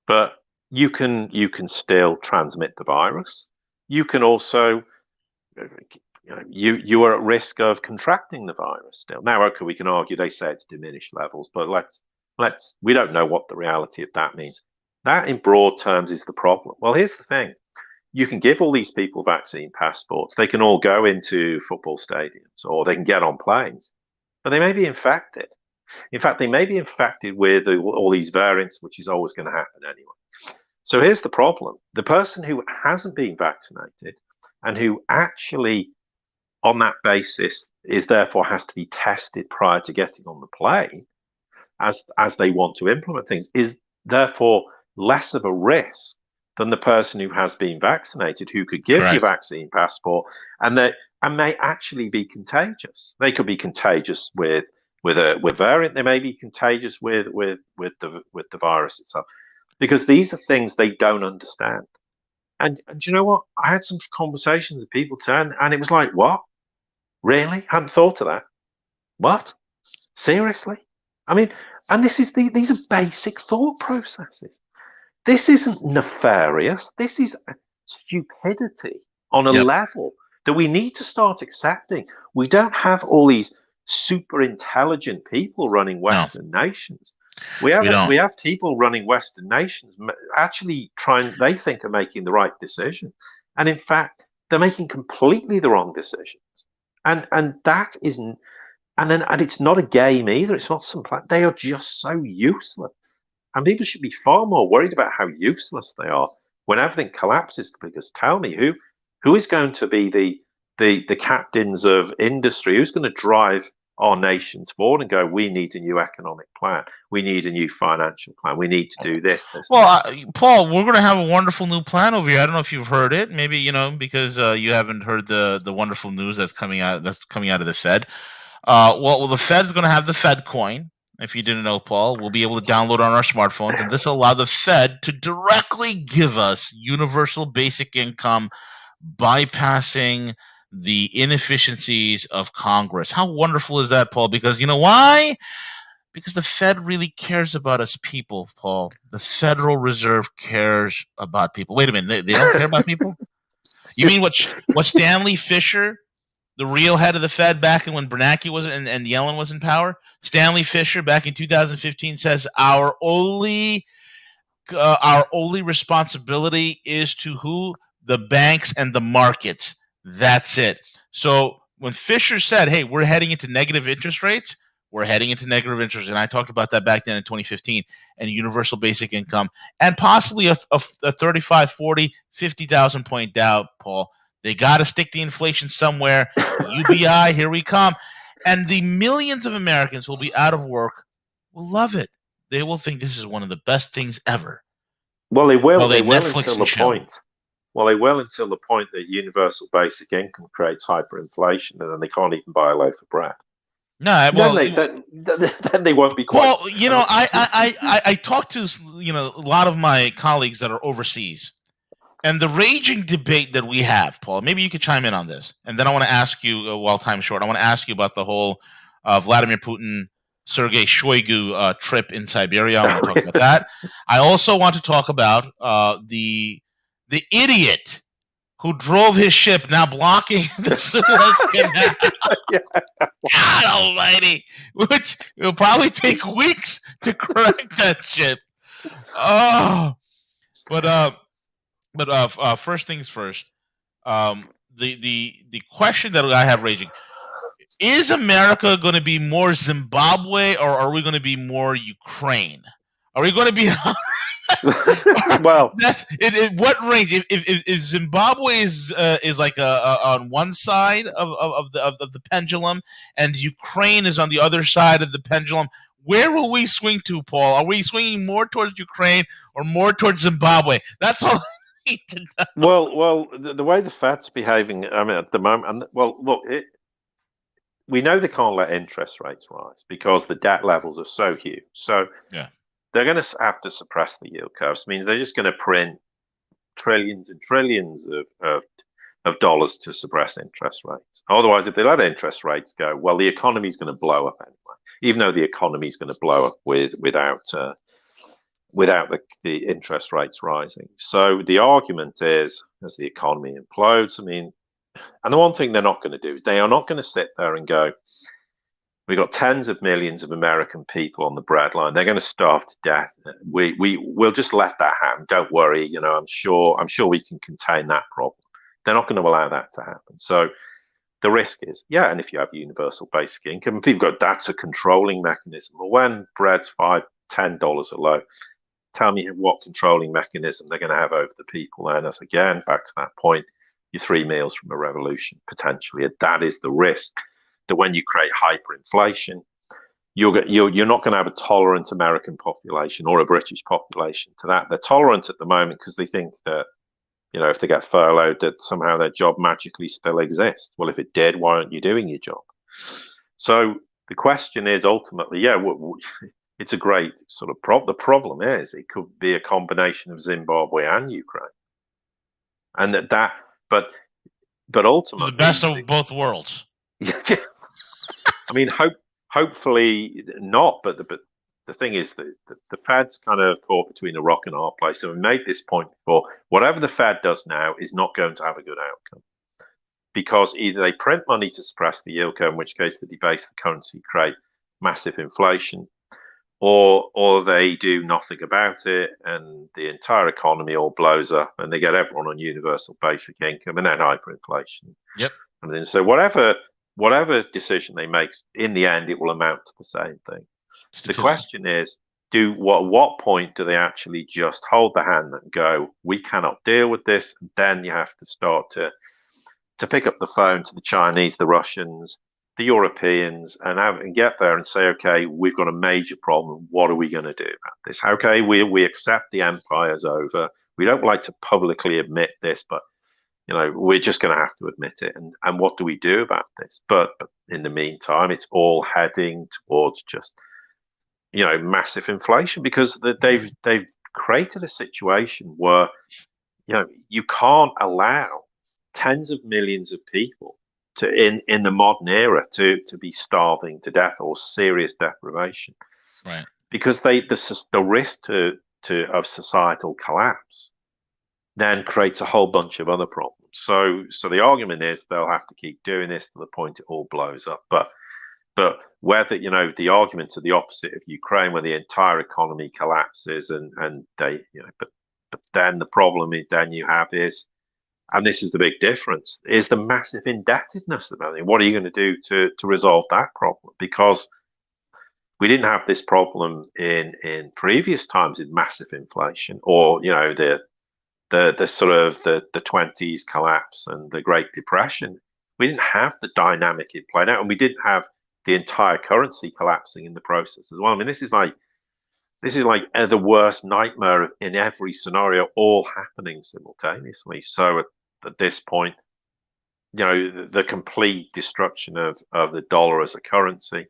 S3: but you can still transmit the virus. You can also, you are at risk of contracting the virus still. Now, okay, we can argue they say it's diminished levels, but we don't know what the reality of that means. That, in broad terms, is the problem. Well, here's the thing: you can give all these people vaccine passports. They can all go into football stadiums, or they can get on planes, but they may be infected. In fact, they may be infected with all these variants, which is always going to happen anyway. So here's the problem: the person who hasn't been vaccinated and who actually, on that basis, is therefore has to be tested prior to getting on the plane, as they want to implement things, is therefore less of a risk than the person who has been vaccinated, who could give you a vaccine passport and may actually be contagious. They could be contagious with variant. They may be contagious with the virus itself, because these are things they don't understand. And you know what? I had some conversations with people and it was like, what? Really? Hadn't thought of that. What? Seriously? I mean, and these are basic thought processes. This isn't nefarious. This is stupidity on a level that we need to start accepting. We don't have all these super intelligent people running Western nations. We have people running Western nations actually they think are making the right decision, and in fact they're making completely the wrong decisions. And that isn't, and it's not a game either. It's not some plan. They are just so useless. And people should be far more worried about how useless they are when everything collapses. Because tell me, who is going to be the captains of industry? Who's going to drive our nations forward and go, we need a new economic plan, we need a new financial plan, we need to do this.
S1: Well, Paul, we're going to have a wonderful new plan over here. I don't know if you've heard it. Maybe because you haven't heard the wonderful news that's coming out of the Fed. Well, the Fed's going to have the Fed coin. If you didn't know, Paul, we'll be able to download on our smartphones, and this will allow the Fed to directly give us universal basic income, bypassing the inefficiencies of Congress. How wonderful is that, Paul? Because you know why? Because the Fed really cares about us people, Paul. The Federal Reserve cares about people. Wait a minute, they don't care about people? You mean what Stanley Fischer, the real head of the Fed back when Bernanke was and Yellen was in power, Stanley Fischer back in 2015 says our only responsibility is to who? The banks and the markets. That's it. So when Fisher said, hey, we're heading into negative interest rates, we're heading into negative interest. And I talked about that back then in 2015, and universal basic income, and possibly a 35, 40, 50,000 point Dow, Paul. They got to stick the inflation somewhere. UBI, here we come. And the millions of Americans who will be out of work will love it. They will think this is one of the best things ever.
S3: Well, they will. They will until the point. Well, they will until the point that universal basic income creates hyperinflation, and then they can't even buy a loaf of bread.
S1: No, well,
S3: then they won't be quite.
S1: Well, I talked to a lot of my colleagues that are overseas, and the raging debate that we have, Paul. Maybe you could chime in on this, and then I want to ask you, while time's short, I want to ask you about the whole Vladimir Putin, Sergei Shoigu trip in Siberia. I want to talk about that. I also want to talk about the idiot who drove his ship, now blocking the Suez Canal. God almighty, which will probably take weeks to correct that ship. Oh, but first things first. The question that I have raging: is America going to be more Zimbabwe, or are we going to be more Ukraine? Are we going to be?
S3: Well,
S1: that's it. What range? If Zimbabwe is like on one side of the pendulum, and Ukraine is on the other side of the pendulum, where will we swing to, Paul? Are we swinging more towards Ukraine or more towards Zimbabwe? That's all I need to know.
S3: Well, the way the Fed's behaving, I mean, at the moment, look, we know they can't let interest rates rise because the debt levels are so huge. So
S1: yeah.
S3: They're going to have to suppress the yield curves. It means they're just going to print trillions and trillions of of dollars to suppress interest rates. Otherwise, if they let interest rates go, well, the economy is going to blow up anyway. Even though the economy is going to blow up without the interest rates rising. So the argument is, as the economy implodes, I mean, and the one thing they're not going to do is they are not going to sit there and go, we've got tens of millions of American people on the breadline. They're going to starve to death. We'll just let that happen. Don't worry. You know, I'm sure we can contain that problem. They're not going to allow that to happen. So the risk is, yeah, and if you have universal basic income, and people go, that's a controlling mechanism. Well, when bread's $5, $10 a loaf, tell me what controlling mechanism they're going to have over the people then. As again, back to that point, you're 3 meals from a revolution, potentially. And that is the risk, that when you create hyperinflation, you're not going to have a tolerant American population or a British population to that. They're tolerant at the moment because they think that, you know, if they get furloughed, that somehow their job magically still exists. Well, if it did, why aren't you doing your job? So the question is ultimately, yeah, it's a great sort of problem. The problem is it could be a combination of Zimbabwe and Ukraine, and but ultimately
S1: the best of both worlds.
S3: Yeah, I mean, hopefully not. But the thing is that the Fed's kind of caught between a rock and a hard place. So we made this point before. Whatever the Fed does now is not going to have a good outcome, because either they print money to suppress the yield curve, in which case they debase the currency, create massive inflation, or they do nothing about it and the entire economy all blows up and they get everyone on universal basic income and then hyperinflation.
S1: Yep.
S3: And then so whatever decision they make, in the end, it will amount to the same thing. The question is, what point do they actually just hold the hand and go, we cannot deal with this? And then you have to start to pick up the phone to the Chinese, the Russians, the Europeans, and get there and say, okay, we've got a major problem. What are we going to do about this? Okay, we accept the empire's over. We don't like to publicly admit this, but you know, we're just going to have to admit it. And what do we do about this? But in the meantime, it's all heading towards just, you know, massive inflation, because they've created a situation where, you know, you can't allow tens of millions of people to in the modern era to be starving to death or serious deprivation,
S1: right? Because
S3: the risk of societal collapse then creates a whole bunch of other problems. So the argument is they'll have to keep doing this to the point it all blows up. But whether, you know, the arguments are the opposite of Ukraine, where the entire economy collapses and they, you know, but then the problem is then you have is, and this is the big difference, is the massive indebtedness of everything. What are you going to do to resolve that problem? Because we didn't have this problem in previous times in massive inflation, or, you know, the sort of the 20s collapse and the Great Depression. We didn't have the dynamic it played out, and we didn't have the entire currency collapsing in the process as well. I mean, this is like the worst nightmare in every scenario, all happening simultaneously. So at this point, you know, the complete destruction of the dollar as a currency,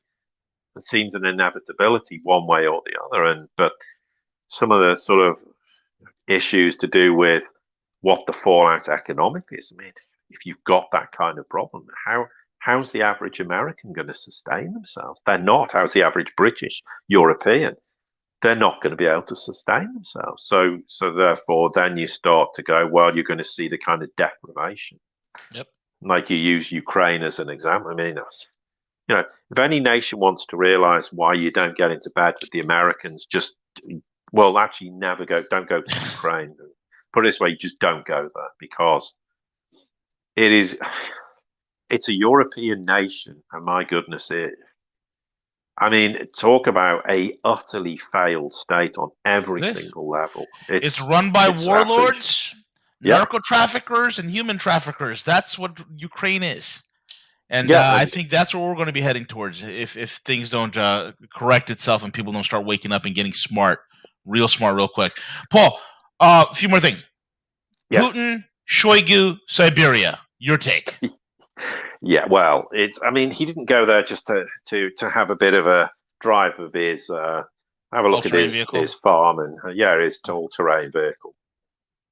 S3: it seems an inevitability one way or the other. But some of the sort of issues to do with what the fallout economically is. I mean, if you've got that kind of problem, how's the average American going to sustain themselves? They're not. How's the average British, European? They're not going to be able to sustain themselves. So therefore, then you start to go, well, you're going to see the kind of deprivation.
S1: Yep.
S3: Like you use Ukraine as an example. I mean, you know, if any nation wants to realize why you don't get into bed with the Americans, actually don't go to Ukraine. Put it this way, you just don't go there, because it's a European nation, and my goodness, I mean, talk about a utterly failed state on every single level.
S1: It's run by warlords, narco traffickers, and human traffickers. That's what Ukraine is. And I think that's where we're going to be heading towards if things don't correct itself and people don't start waking up and getting smart, real quick. Paul, a few more things. Yeah. Putin, Shoigu, Siberia. Your take.
S3: Yeah, well, I mean, he didn't go there just to have a bit of a drive of his, have a look at his farm and, his all-terrain vehicle.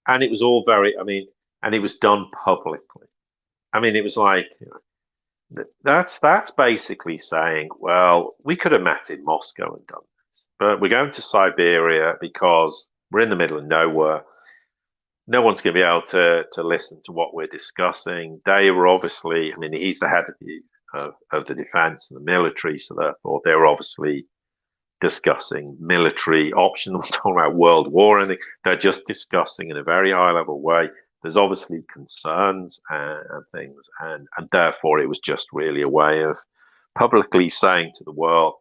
S3: And it was all and it was done publicly. I mean, it was like, that's basically saying, well, we could have met in Moscow and done this, but we're going to Siberia because we're in the middle of nowhere. No one's going to be able to listen to what we're discussing. They were obviously, I mean, he's the head of the defense and the military, so therefore they were obviously discussing military options. We're talking about world war, and they're just discussing in a very high level way. There's obviously concerns and things, and therefore it was just really a way of publicly saying to the world,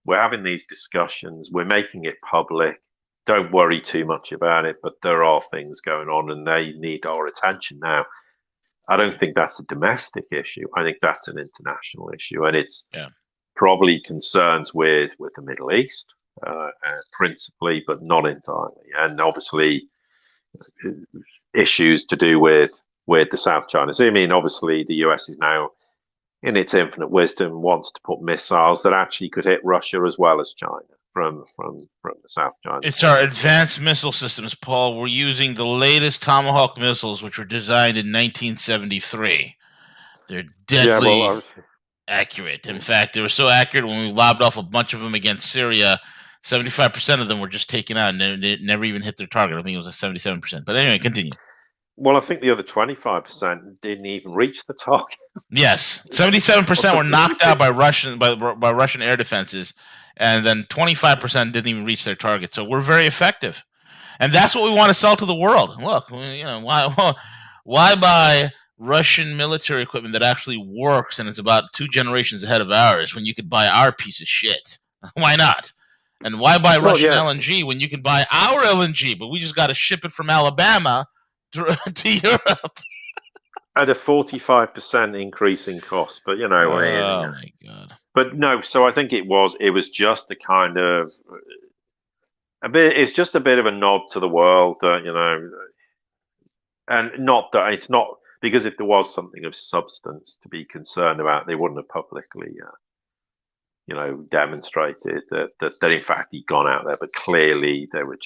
S3: we're having these discussions, we're making it public. Don't worry too much about it, but there are things going on and they need our attention now. I don't think that's a domestic issue. I think that's an international issue, and it's probably concerns with the Middle East, principally, but not entirely, and obviously issues to do with the South China Sea. I mean, obviously the US is now, in its infinite wisdom, wants to put missiles that actually could hit Russia as well as China from the South China Sea.
S1: It's our advanced missile systems, Paul. We're using the latest Tomahawk missiles, which were designed in 1973. They're deadly accurate. In fact, they were so accurate when we lobbed off a bunch of them against Syria, 75% of them were just taken out and they never even hit their target. I think it was a 77%. But anyway, continue.
S3: Well, I think the other 25% didn't even reach the target.
S1: Yes, 77% were knocked out by Russian air defenses, and then 25% didn't even reach their target. So we're very effective, and that's what we want to sell to the world. Look, why buy Russian military equipment that actually works and it's about 2 generations ahead of ours when you could buy our piece of shit? Why not? And why buy Russian LNG when you can buy our LNG, but we just got to ship it from Alabama to Europe
S3: at a 45% increase in cost? But
S1: oh my god!
S3: But no, so I think it was just a kind of a bit. It's just a bit of a nod to the world, and not that it's not, because if there was something of substance to be concerned about, they wouldn't have publicly, demonstrated that in fact he'd gone out there. But clearly there was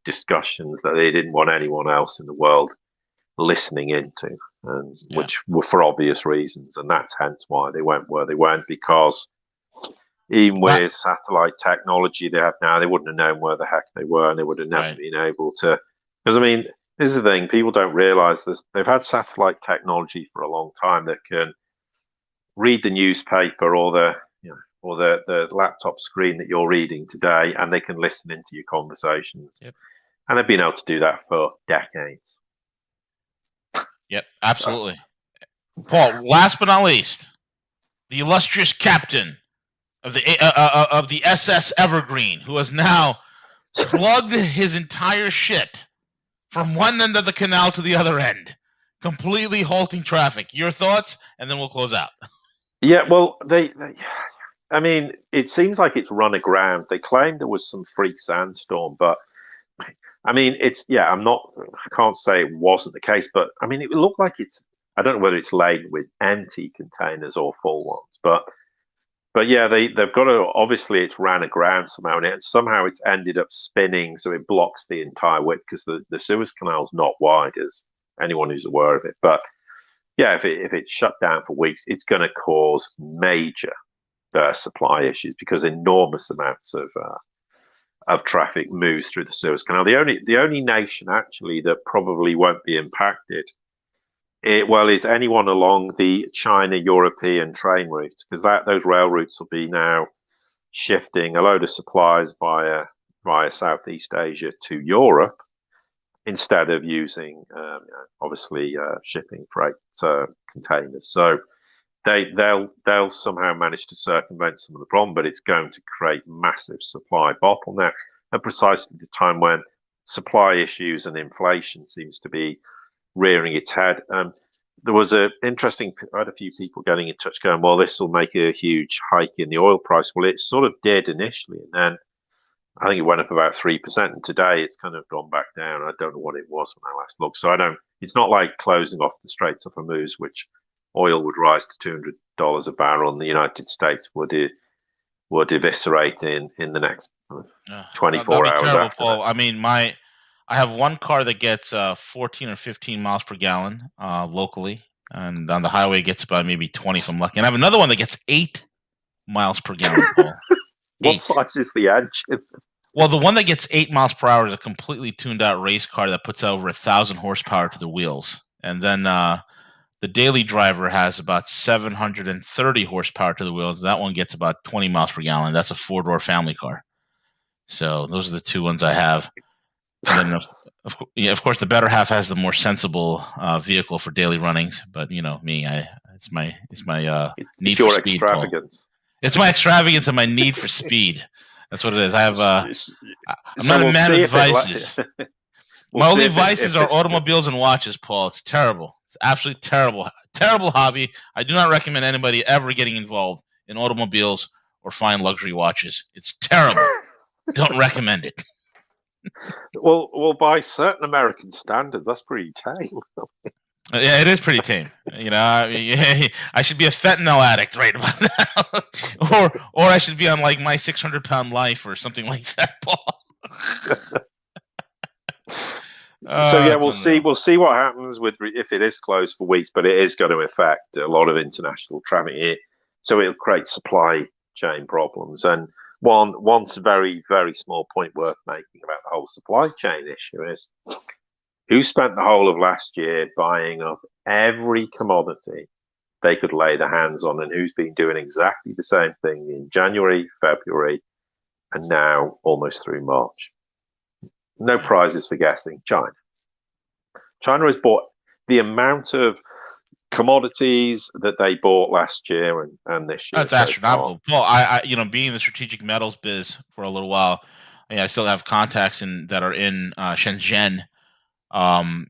S3: discussions that they didn't want anyone else in the world listening into, and which were for obvious reasons, and that's hence why they went where they went, because even with satellite technology they have now, they wouldn't have known where the heck they were, and they would have never been able to, because I mean, this is the thing, people don't realize this, they've had satellite technology for a long time that can read the newspaper or the laptop screen that you're reading today, and they can listen into your conversations. And they've been able to do that for decades.
S1: Yep, absolutely. Paul, last but not least, the illustrious captain of the SS Evergreen, who has now plugged his entire ship from one end of the canal to the other end, completely halting traffic. Your thoughts, and then we'll close out.
S3: Yeah, well, I mean, it seems like it's run aground. They claimed there was some freak sandstorm, but I mean, I can't say it wasn't the case, but I mean, it looked like I don't know whether it's laden with empty containers or full ones, but yeah, they've got to, obviously it's ran aground somehow, and somehow it's ended up spinning, so it blocks the entire width, because the Suez Canal is not wide, as anyone who's aware of it. But yeah, if it's shut down for weeks, it's going to cause major supply issues, because enormous amounts of traffic moves through the Suez Canal. The only nation actually that probably won't be impacted, is anyone along the China-European train routes, because those rail routes will be now shifting a load of supplies via Southeast Asia to Europe, instead of using obviously shipping freight containers. So they'll somehow manage to circumvent some of the problem, but it's going to create massive supply bottleneck at precisely the time when supply issues and inflation seems to be rearing its head. There was I had a few people getting in touch going, well, this will make a huge hike in the oil price. Well, it sort of did initially, and then I think it went up about 3%, and today it's kind of gone back down. I don't know what it was when I last looked. So it's not like closing off the Straits of Hormuz, which oil would rise to $200 a barrel, and the United States would eviscerate in the next 24 hours.
S1: Terrible, Paul. I mean, I have one car that gets 14 or 15 miles per gallon locally, And on the highway, it gets about maybe 20 if I'm lucky. And I have another one that gets 8 miles per gallon, Paul.
S3: What size is the engine?
S1: Well, the one that gets 8 miles per hour is a completely tuned out race car that puts over 1,000 horsepower to the wheels. And then the daily driver has about 730 horsepower to the wheels. That one gets about 20 miles per gallon. That's a 4-door family car. So those are the two ones I have. And then, of course, the better half has the more sensible vehicle for daily runnings. But me, it's my need for speed.
S3: Extravagance.
S1: It's my extravagance and my need for speed. That's what it is. I have. I'm not a man of vices. My only vices are automobiles and watches, Paul. It's terrible. It's absolutely terrible. Terrible hobby. I do not recommend anybody ever getting involved in automobiles or fine luxury watches. It's terrible. Don't recommend it.
S3: Well, by certain American standards, that's pretty tame.
S1: Yeah, it is pretty tame. I should be a fentanyl addict right about now, or I should be on like my 600-pound life or something like that, Paul.
S3: So yeah, we'll see what happens with if it is closed for weeks, but it is going to affect a lot of international traffic. So it'll create supply chain problems. And one very, very small point worth making about the whole supply chain issue is who spent the whole of last year buying up every commodity they could lay their hands on, and who's been doing exactly the same thing in January, February, and now almost through March. No prizes for guessing. China. China has bought the amount of commodities that they bought last year and this year.
S1: That's astronomical. Paul, I being in the strategic metals biz for a little while, I still have contacts that are in Shenzhen. And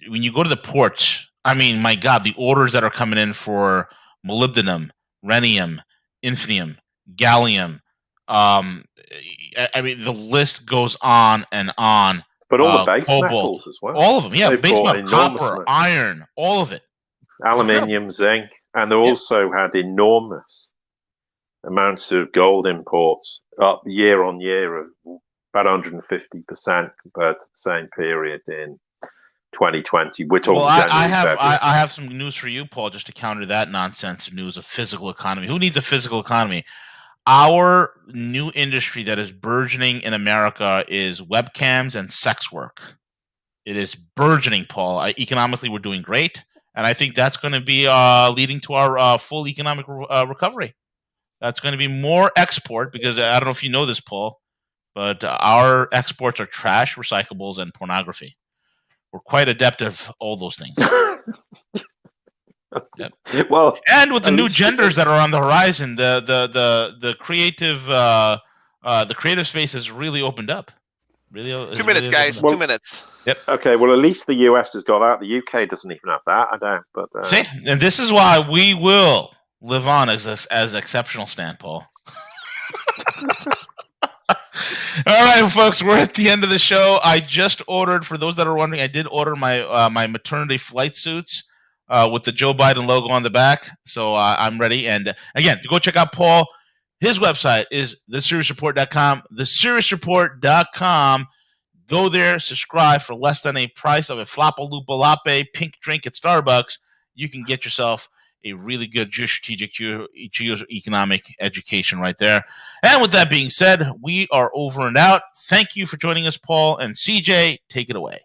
S1: when you go to the ports, I mean, my God, the orders that are coming in for molybdenum, rhenium, infinium, gallium. I mean, the list goes on and on.
S3: But all the base
S1: cobalt,
S3: metals as well.
S1: All of them, yeah. Base metal, copper, iron, all of it.
S3: Aluminium, zinc, and they also had enormous amounts of gold imports up year on year of about 150% compared to the same period in 2020. We're talking
S1: I have some news for you, Paul, just to counter that nonsense news of physical economy. Who needs a physical economy? Our new industry that is burgeoning in America is webcams and sex work. It is burgeoning, Paul. Economically, we're doing great, and I think that's going to be leading to our full economic recovery. That's going to be more export because I don't know if you know this, Paul, but our exports are trash, recyclables, and pornography. We're quite adept at all those things. Yep.
S3: Well,
S1: and with the new genders that are on the horizon, the creative space has really opened up.
S2: 2 minutes, guys. 2 minutes.
S1: Yep.
S3: Okay. Well, at least the US has got that. The UK doesn't even have that. I don't. But
S1: see, and this is why we will live on as exceptional, Stan, Paul. All right, folks, we're at the end of the show. I just ordered, for those that are wondering, I did order my my maternity flight suits with the Joe Biden logo on the back. So I'm ready. And again, to go check out Paul, his website is thesiriusreport.com. Thesiriusreport.com. Go there, subscribe for less than a price of a Flappa-Lupa Latte pink drink at Starbucks. You can get yourself a really good geostrategic, geoeconomic education right there. And with that being said, we are over and out. Thank you for joining us, Paul. And CJ, take it away.